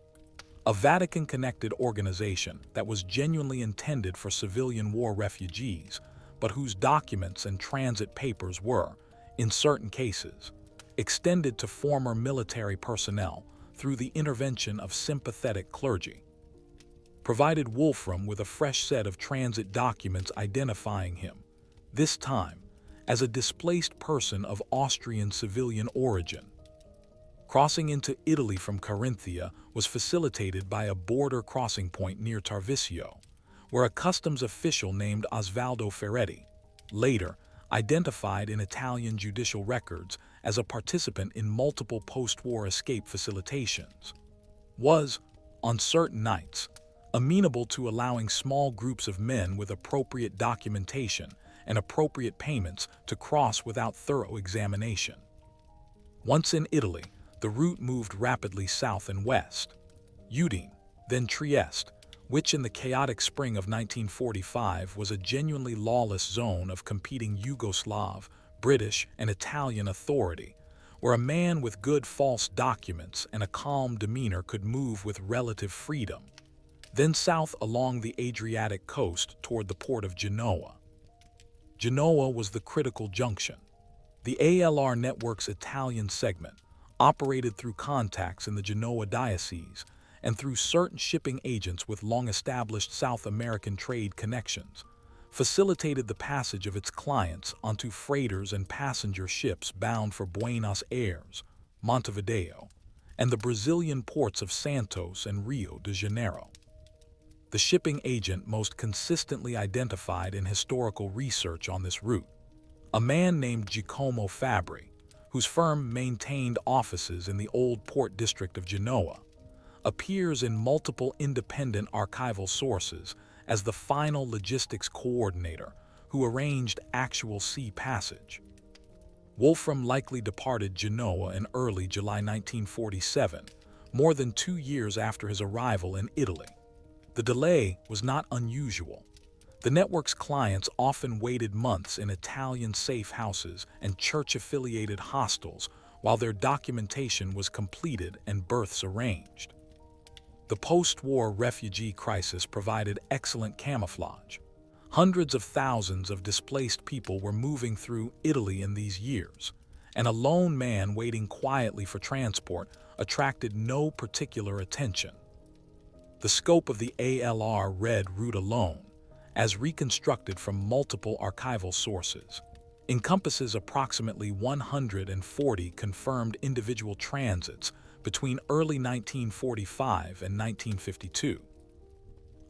a Vatican-connected organization that was genuinely intended for civilian war refugees, but whose documents and transit papers were, in certain cases, extended to former military personnel through the intervention of sympathetic clergy, provided Wolfram with a fresh set of transit documents identifying him, this time, as a displaced person of Austrian civilian origin. Crossing into Italy from Carinthia was facilitated by a border crossing point near Tarvisio, where a customs official named Osvaldo Ferretti, later identified in Italian judicial records as a participant in multiple post-war escape facilitations, was, on certain nights, amenable to allowing small groups of men with appropriate documentation and appropriate payments to cross without thorough examination. Once in Italy, the route moved rapidly south and west. Udine, then Trieste, which in the chaotic spring of 1945 was a genuinely lawless zone of competing Yugoslav, British, and Italian authority, where a man with good false documents and a calm demeanor could move with relative freedom. Then south along the Adriatic coast toward the port of Genoa. Genoa was the critical junction. The ALR network's Italian segment operated through contacts in the Genoa diocese and through certain shipping agents with long-established South American trade connections, facilitated the passage of its clients onto freighters and passenger ships bound for Buenos Aires, Montevideo, and the Brazilian ports of Santos and Rio de Janeiro. The shipping agent most consistently identified in historical research on this route, a man named Giacomo Fabbri, whose firm maintained offices in the old port district of Genoa, appears in multiple independent archival sources as the final logistics coordinator who arranged actual sea passage. Wolfram likely departed Genoa in early July 1947, more than 2 years after his arrival in Italy. The delay was not unusual. The network's clients often waited months in Italian safe houses and church-affiliated hostels while their documentation was completed and berths arranged. The post-war refugee crisis provided excellent camouflage. Hundreds of thousands of displaced people were moving through Italy in these years, and a lone man waiting quietly for transport attracted no particular attention. The scope of the ALR Red Route alone, as reconstructed from multiple archival sources, encompasses approximately 140 confirmed individual transits between early 1945 and 1952.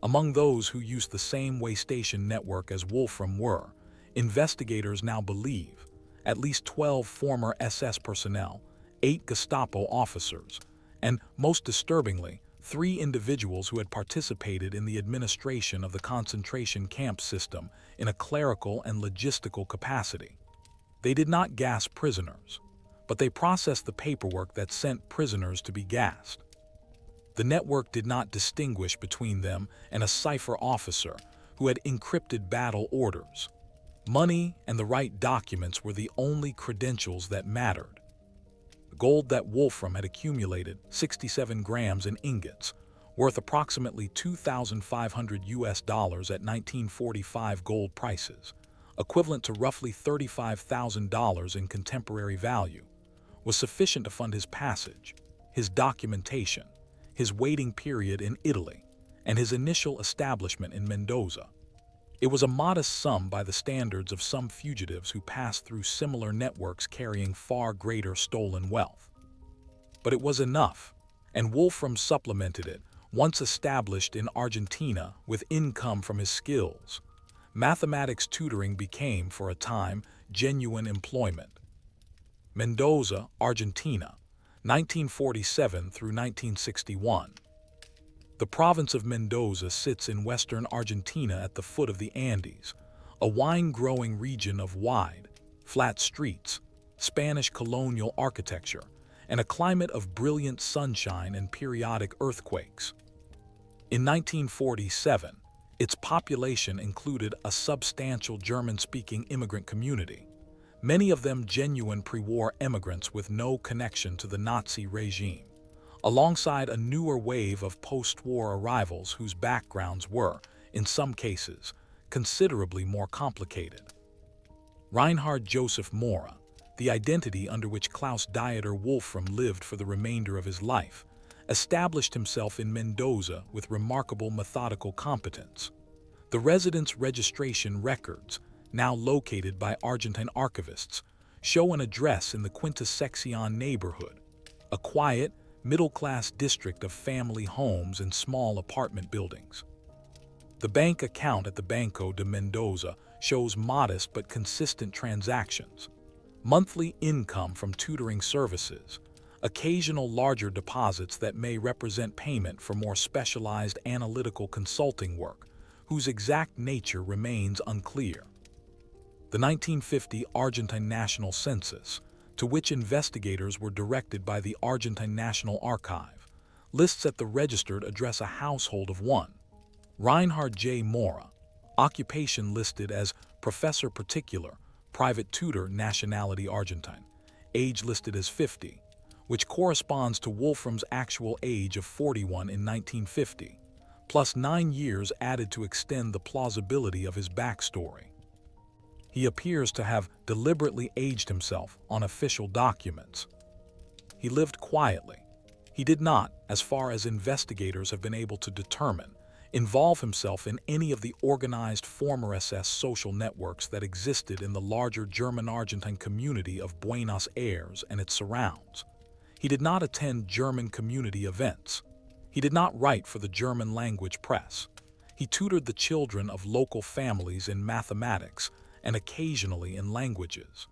Among those who used the same way station network as Wolfram were, investigators now believe, at least 12 former SS personnel, 8 Gestapo officers, and, most disturbingly, 3 individuals who had participated in the administration of the concentration camp system in a clerical and logistical capacity. They did not gas prisoners, but they processed the paperwork that sent prisoners to be gassed. The network did not distinguish between them and a cipher officer who had encrypted battle orders. Money and the right documents were the only credentials that mattered. The gold that Wolfram had accumulated, 67 grams in ingots, worth approximately $2,500 at 1945 gold prices, equivalent to roughly $35,000 in contemporary value, was sufficient to fund his passage, his documentation, his waiting period in Italy, and his initial establishment in Mendoza. It was a modest sum by the standards of some fugitives who passed through similar networks carrying far greater stolen wealth. But it was enough, and Wolfram supplemented it, once established in Argentina, with income from his skills. Mathematics tutoring became, for a time, genuine employment. Mendoza, Argentina, 1947 through 1961. The province of Mendoza sits in western Argentina at the foot of the Andes, a wine-growing region of wide, flat streets, Spanish colonial architecture, and a climate of brilliant sunshine and periodic earthquakes. In 1947, its population included a substantial German-speaking immigrant community, many of them genuine pre-war immigrants with no connection to the Nazi regime, alongside a newer wave of post-war arrivals whose backgrounds were, in some cases, considerably more complicated. Reinhard Joseph Mora, the identity under which Klaus Dieter Wolfram lived for the remainder of his life, established himself in Mendoza with remarkable methodical competence. The residence registration records, now located by Argentine archivists, show an address in the Quinta Sección neighborhood, a quiet, middle-class district of family homes and small apartment buildings. The bank account at the Banco de Mendoza shows modest but consistent transactions, monthly income from tutoring services, occasional larger deposits that may represent payment for more specialized analytical consulting work, whose exact nature remains unclear. The 1950 Argentine National Census, to which investigators were directed by the Argentine National Archive, lists at the registered address a household of 1. Reinhard J. Mora, occupation listed as Professor Particular, Private Tutor, Nationality Argentine, age listed as 50, which corresponds to Wolfram's actual age of 41 in 1950, plus 9 years added to extend the plausibility of his backstory. He appears to have deliberately aged himself on official documents. He lived quietly. He did not, as far as investigators have been able to determine, involve himself in any of the organized former SS social networks that existed in the larger German-Argentine community of Buenos Aires and its surrounds. He did not attend German community events. He did not write for the German-language press. He tutored the children of local families in mathematics and occasionally in languages.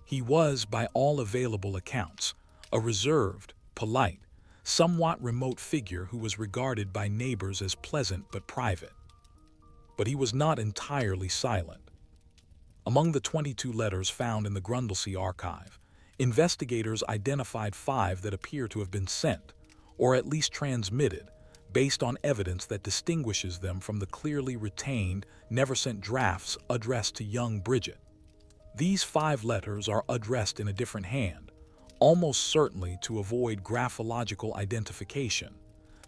He was, by all available accounts, a reserved, polite, somewhat remote figure who was regarded by neighbors as pleasant but private. But he was not entirely silent. Among the 22 letters found in the Grundles archive, investigators identified 5 that appear to have been sent, or at least transmitted, based on evidence that distinguishes them from the clearly retained, never-sent drafts addressed to young Bridget. These 5 letters are addressed in a different hand, almost certainly to avoid graphological identification,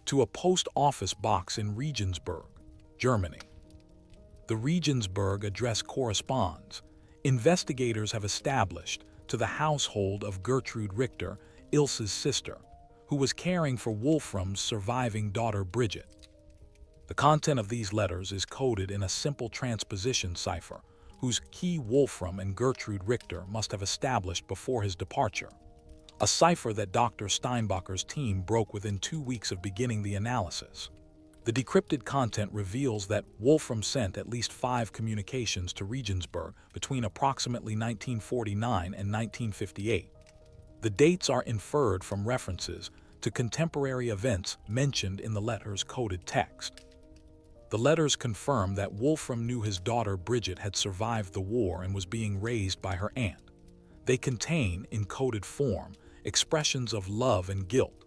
to a post office box in Regensburg, Germany. The Regensburg address corresponds, investigators have established, to the household of Gertrude Richter, Ilse's sister, who was caring for Wolfram's surviving daughter Bridget. The content of these letters is coded in a simple transposition cipher, whose key Wolfram and Gertrude Richter must have established before his departure. A cipher that Dr. Steinbacher's team broke within 2 weeks of beginning the analysis. The decrypted content reveals that Wolfram sent at least 5 communications to Regensburg between approximately 1949 and 1958. The dates are inferred from references to contemporary events mentioned in the letter's coded text. The letters confirm that Wolfram knew his daughter Bridget had survived the war and was being raised by her aunt. They contain, in coded form, expressions of love and guilt.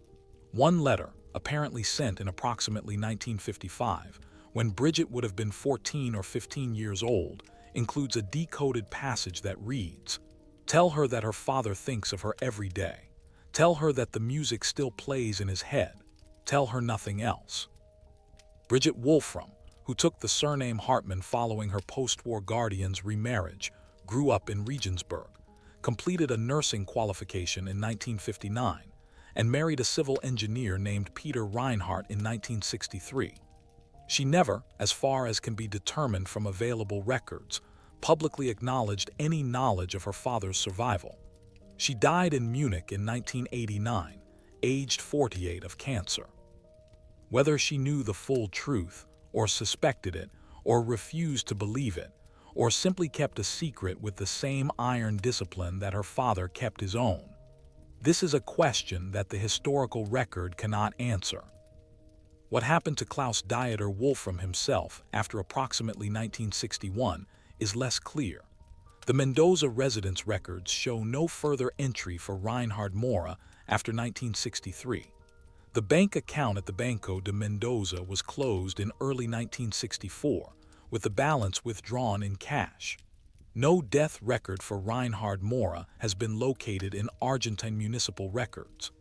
One letter, apparently sent in approximately 1955, when Bridget would have been 14 or 15 years old, includes a decoded passage that reads, "Tell her that her father thinks of her every day. Tell her that the music still plays in his head. Tell her nothing else." Bridget Wolfram, who took the surname Hartmann following her post-war guardian's remarriage, grew up in Regensburg, completed a nursing qualification in 1959, and married a civil engineer named Peter Reinhardt in 1963. She never, as far as can be determined from available records, publicly acknowledged any knowledge of her father's survival. She died in Munich in 1989, aged 48, of cancer. Whether she knew the full truth, or suspected it, or refused to believe it, or simply kept a secret with the same iron discipline that her father kept his own, this is a question that the historical record cannot answer. What happened to Klaus Dieter Wolfram himself after approximately 1961 is less clear. The Mendoza residence records show no further entry for Reinhard Mora after 1963. The bank account at the Banco de Mendoza was closed in early 1964, with the balance withdrawn in cash. No death record for Reinhard Mora has been located in Argentine municipal records.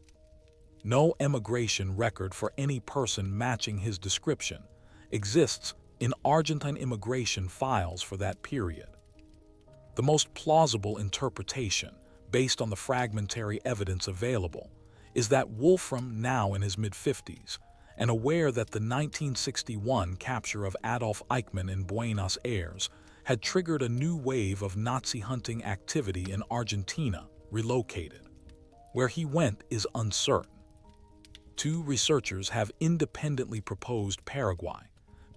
No emigration record for any person matching his description exists in Argentine immigration files for that period. The most plausible interpretation, based on the fragmentary evidence available, is that Wolfram, now in his mid-50s, and aware that the 1961 capture of Adolf Eichmann in Buenos Aires had triggered a new wave of Nazi hunting activity in Argentina, relocated. Where he went is uncertain. 2 researchers have independently proposed Paraguay,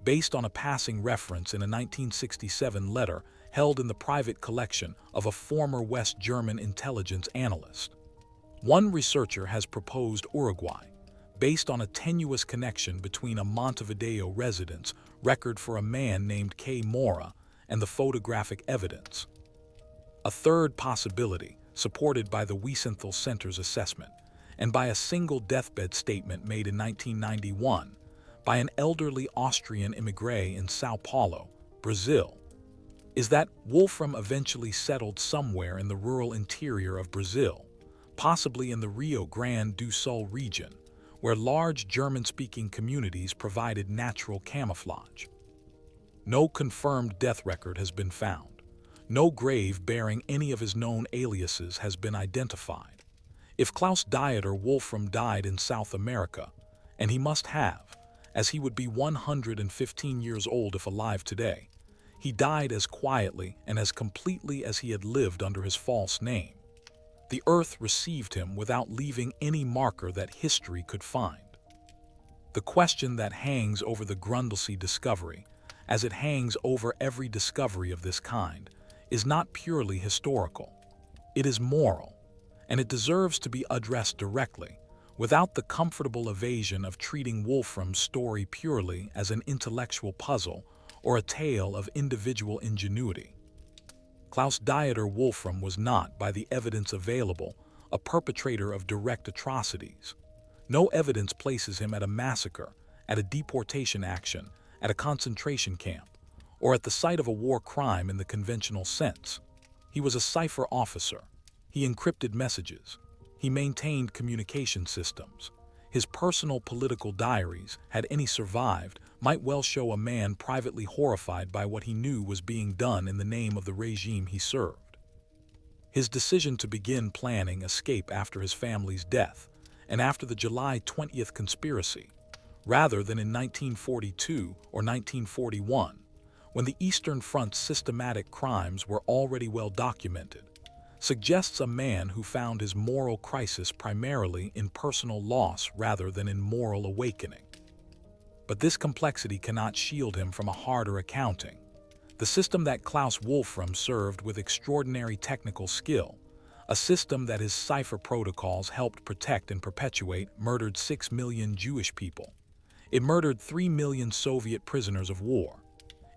based on a passing reference in a 1967 letter held in the private collection of a former West German intelligence analyst. One researcher has proposed Uruguay, based on a tenuous connection between a Montevideo residence record for a man named K. Mora and the photographic evidence. A third possibility, supported by the Wiesenthal Center's assessment, and by a single deathbed statement made in 1991 by an elderly Austrian immigrant in Sao Paulo, Brazil, is that Wolfram eventually settled somewhere in the rural interior of Brazil, possibly in the Rio Grande do Sul region, where large German-speaking communities provided natural camouflage. No confirmed death record has been found. No grave bearing any of his known aliases has been identified. If Klaus Dieter Wolfram died in South America, and he must have, as he would be 115 years old if alive today, he died as quietly and as completely as he had lived under his false name. The earth received him without leaving any marker that history could find. The question that hangs over the Grundles discovery, as it hangs over every discovery of this kind, is not purely historical. It is moral, and it deserves to be addressed directly, without the comfortable evasion of treating Wolfram's story purely as an intellectual puzzle or a tale of individual ingenuity. Klaus Dieter Wolfram was not, by the evidence available, a perpetrator of direct atrocities. No evidence places him at a massacre, at a deportation action, at a concentration camp, or at the site of a war crime in the conventional sense. He was a cipher officer. He encrypted messages. He maintained communication systems. His personal political diaries, had any survived, might well show a man privately horrified by what he knew was being done in the name of the regime he served. His decision to begin planning escape after his family's death, and after the July 20th conspiracy, rather than in 1942 or 1941, when the Eastern Front's systematic crimes were already well documented, suggests a man who found his moral crisis primarily in personal loss rather than in moral awakening. But this complexity cannot shield him from a harder accounting. The system that Klaus Wolfram served with extraordinary technical skill, a system that his cipher protocols helped protect and perpetuate, murdered 6 million Jewish people. It murdered 3 million Soviet prisoners of war.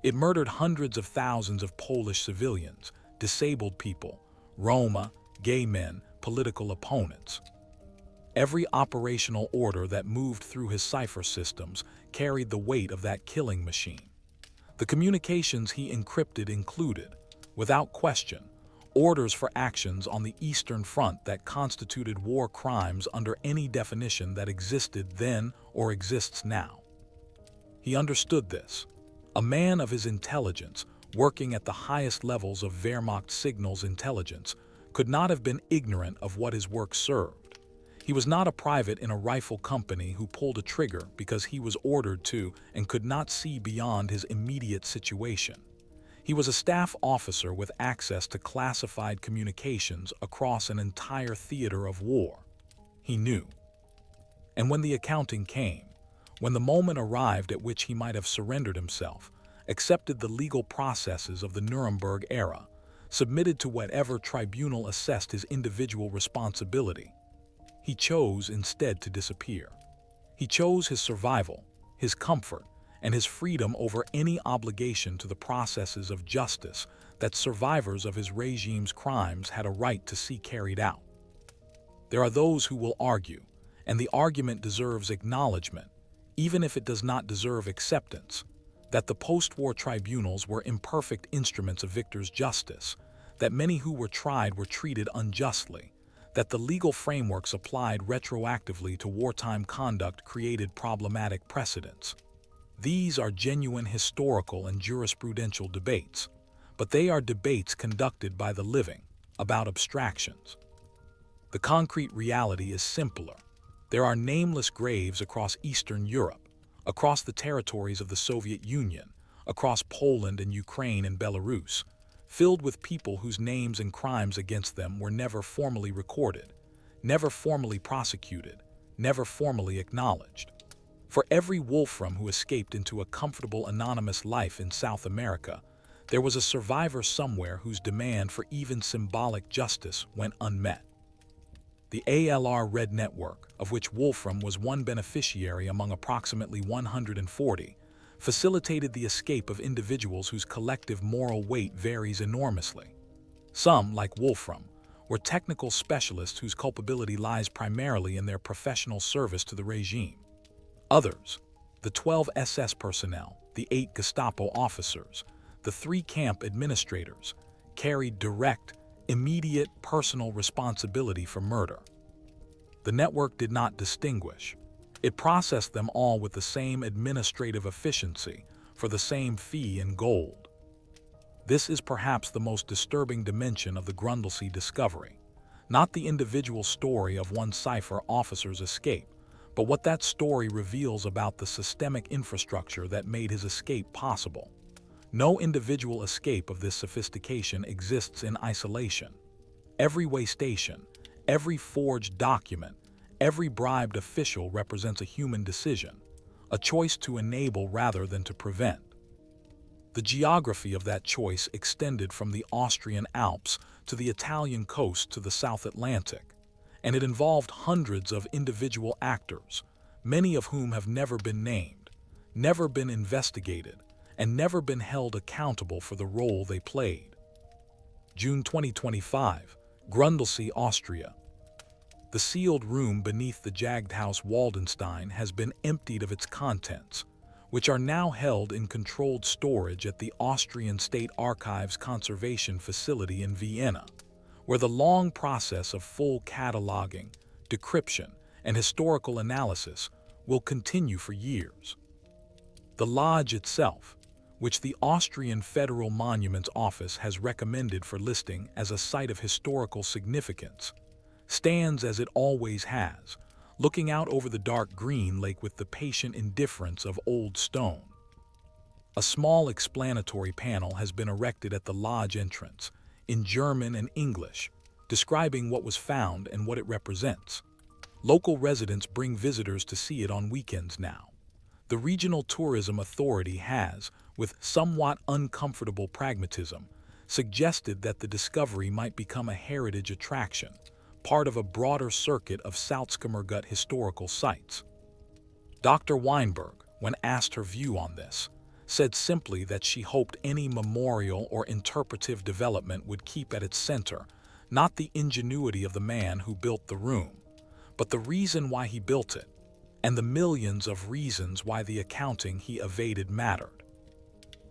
It murdered hundreds of thousands of Polish civilians, disabled people, Roma, gay men, political opponents. Every operational order that moved through his cipher systems carried the weight of that killing machine. The communications he encrypted included, without question, orders for actions on the Eastern Front that constituted war crimes under any definition that existed then or exists now. He understood this. A man of his intelligence, working at the highest levels of Wehrmacht signals intelligence, could not have been ignorant of what his work served. He was not a private in a rifle company who pulled a trigger because he was ordered to and could not see beyond his immediate situation. He was a staff officer with access to classified communications across an entire theater of war. He knew. And when the accounting came, when the moment arrived at which he might have surrendered himself, accepted the legal processes of the Nuremberg era, submitted to whatever tribunal assessed his individual responsibility, he chose instead to disappear. He chose his survival, his comfort, and his freedom over any obligation to the processes of justice that survivors of his regime's crimes had a right to see carried out. There are those who will argue, and the argument deserves acknowledgement, even if it does not deserve acceptance, that the post-war tribunals were imperfect instruments of victors' justice, that many who were tried were treated unjustly, that the legal frameworks applied retroactively to wartime conduct created problematic precedents. These are genuine historical and jurisprudential debates, but they are debates conducted by the living, about abstractions. The concrete reality is simpler. There are nameless graves across Eastern Europe, across the territories of the Soviet Union, across Poland and Ukraine and Belarus, filled with people whose names and crimes against them were never formally recorded, never formally prosecuted, never formally acknowledged. For every Wolfram who escaped into a comfortable anonymous life in South America, there was a survivor somewhere whose demand for even symbolic justice went unmet. The ALR Red Network, of which Wolfram was one beneficiary among approximately 140, facilitated the escape of individuals whose collective moral weight varies enormously. Some, like Wolfram, were technical specialists whose culpability lies primarily in their professional service to the regime. Others, the 12 SS personnel, the 8 Gestapo officers, the 3 camp administrators, carried direct, immediate personal responsibility for murder. The network did not distinguish. It processed them all with the same administrative efficiency for the same fee in gold. This is perhaps the most disturbing dimension of the Grundles discovery, not the individual story of one cipher officer's escape, but what that story reveals about the systemic infrastructure that made his escape possible. No individual escape of this sophistication exists in isolation. Every way station, every forged document, every bribed official represents a human decision, a choice to enable rather than to prevent. The geography of that choice extended from the Austrian Alps to the Italian coast to the South Atlantic, and it involved hundreds of individual actors, many of whom have never been named, never been investigated, and never been held accountable for the role they played. June 2025, Grundles, Austria. The sealed room beneath the Jagdhaus Waldenstein has been emptied of its contents, which are now held in controlled storage at the Austrian State Archives Conservation Facility in Vienna, where the long process of full cataloging, decryption, and historical analysis will continue for years. The lodge itself, which the Austrian Federal Monuments Office has recommended for listing as a site of historical significance, stands as it always has, looking out over the dark green lake with the patient indifference of old stone. A small explanatory panel has been erected at the lodge entrance, in German and English, describing what was found and what it represents. Local residents bring visitors to see it on weekends now. The Regional Tourism Authority has, with somewhat uncomfortable pragmatism, suggested that the discovery might become a heritage attraction, part of a broader circuit of Salzkammergut historical sites. Dr. Weinberg, when asked her view on this, said simply that she hoped any memorial or interpretive development would keep at its center not the ingenuity of the man who built the room, but the reason why he built it, and the millions of reasons why the accounting he evaded mattered.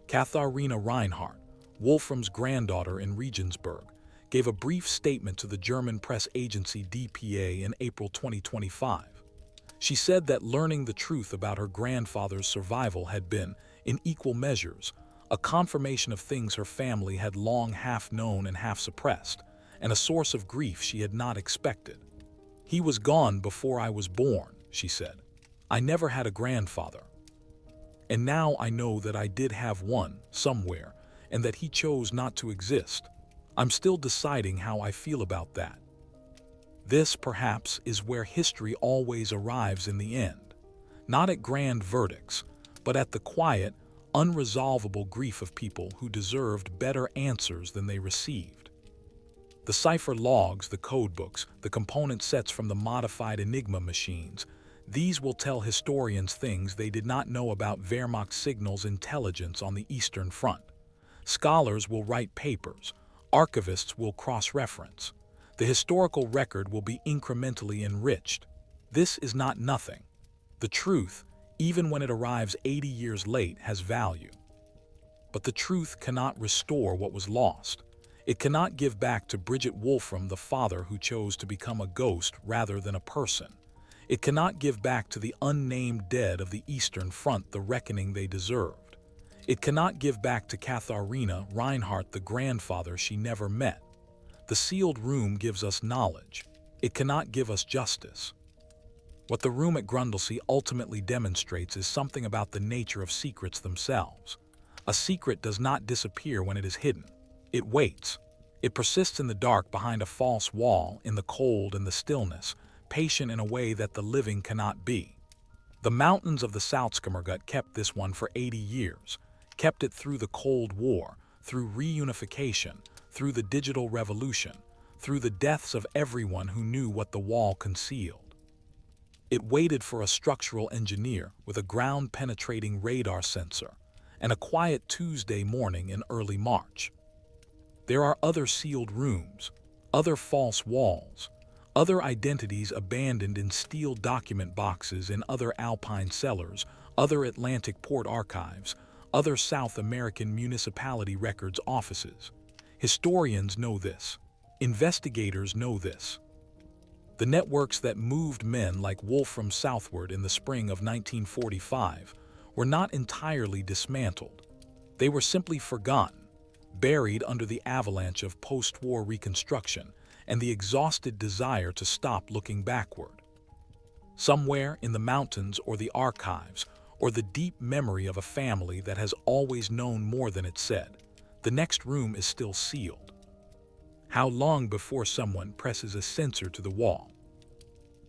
Katharina Reinhardt, Wolfram's granddaughter in Regensburg, gave a brief statement to the German press agency dpa in April 2025. She said that learning the truth about her grandfather's survival had been, in equal measures, a confirmation of things her family had long half known and half suppressed, and a source of grief she had not expected. "He was gone before I was born," she said. "I never had a grandfather. And now I know that I did have one, somewhere, and that he chose not to exist. I'm still deciding how I feel about that." This, perhaps, is where history always arrives in the end, not at grand verdicts, but at the quiet, unresolvable grief of people who deserved better answers than they received. The cipher logs, the codebooks, the component sets from the modified Enigma machines, these will tell historians things they did not know about Wehrmacht signals intelligence on the Eastern Front. Scholars will write papers, archivists will cross-reference. The historical record will be incrementally enriched. This is not nothing. The truth, even when it arrives 80 years late, has value. But the truth cannot restore what was lost. It cannot give back to Bridget Wolfram the father who chose to become a ghost rather than a person. It cannot give back to the unnamed dead of the Eastern Front the reckoning they deserved. It cannot give back to Katharina Reinhardt the grandfather she never met. The sealed room gives us knowledge. It cannot give us justice. What the room at Grundles ultimately demonstrates is something about the nature of secrets themselves. A secret does not disappear when it is hidden. It waits. It persists in the dark behind a false wall, in the cold and the stillness, patient in a way that the living cannot be. The mountains of the Salzkammergut kept this one for 80 years, kept it through the Cold War, through reunification, through the digital revolution, through the deaths of everyone who knew what the wall concealed. It waited for a structural engineer with a ground-penetrating radar sensor, and a quiet Tuesday morning in early March. There are other sealed rooms, other false walls, other identities abandoned in steel document boxes in other Alpine cellars, other Atlantic port archives, other South American municipality records offices. Historians know this. Investigators know this. The networks that moved men like Wolfram southward in the spring of 1945 were not entirely dismantled. They were simply forgotten, buried under the avalanche of post-war reconstruction and the exhausted desire to stop looking backward. Somewhere in the mountains or the archives, or the deep memory of a family that has always known more than it said, the next room is still sealed. How long before someone presses a sensor to the wall?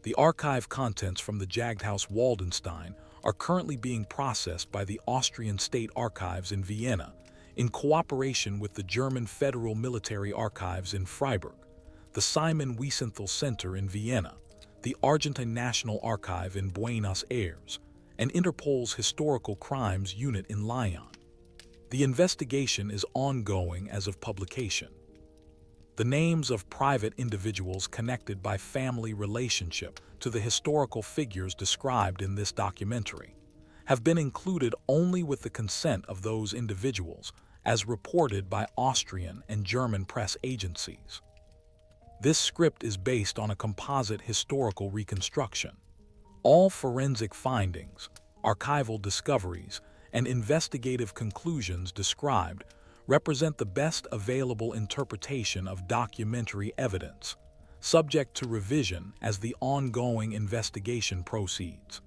The archive contents from the Jagdhaus Waldenstein are currently being processed by the Austrian State Archives in Vienna, in cooperation with the German Federal Military Archives in Freiburg, the Simon Wiesenthal Center in Vienna, the Argentine National Archive in Buenos Aires, and Interpol's Historical Crimes Unit in Lyon. The investigation is ongoing as of publication. The names of private individuals connected by family relationship to the historical figures described in this documentary have been included only with the consent of those individuals, as reported by Austrian and German press agencies. This script is based on a composite historical reconstruction. All forensic findings, archival discoveries, and investigative conclusions described represent the best available interpretation of documentary evidence, subject to revision as the ongoing investigation proceeds.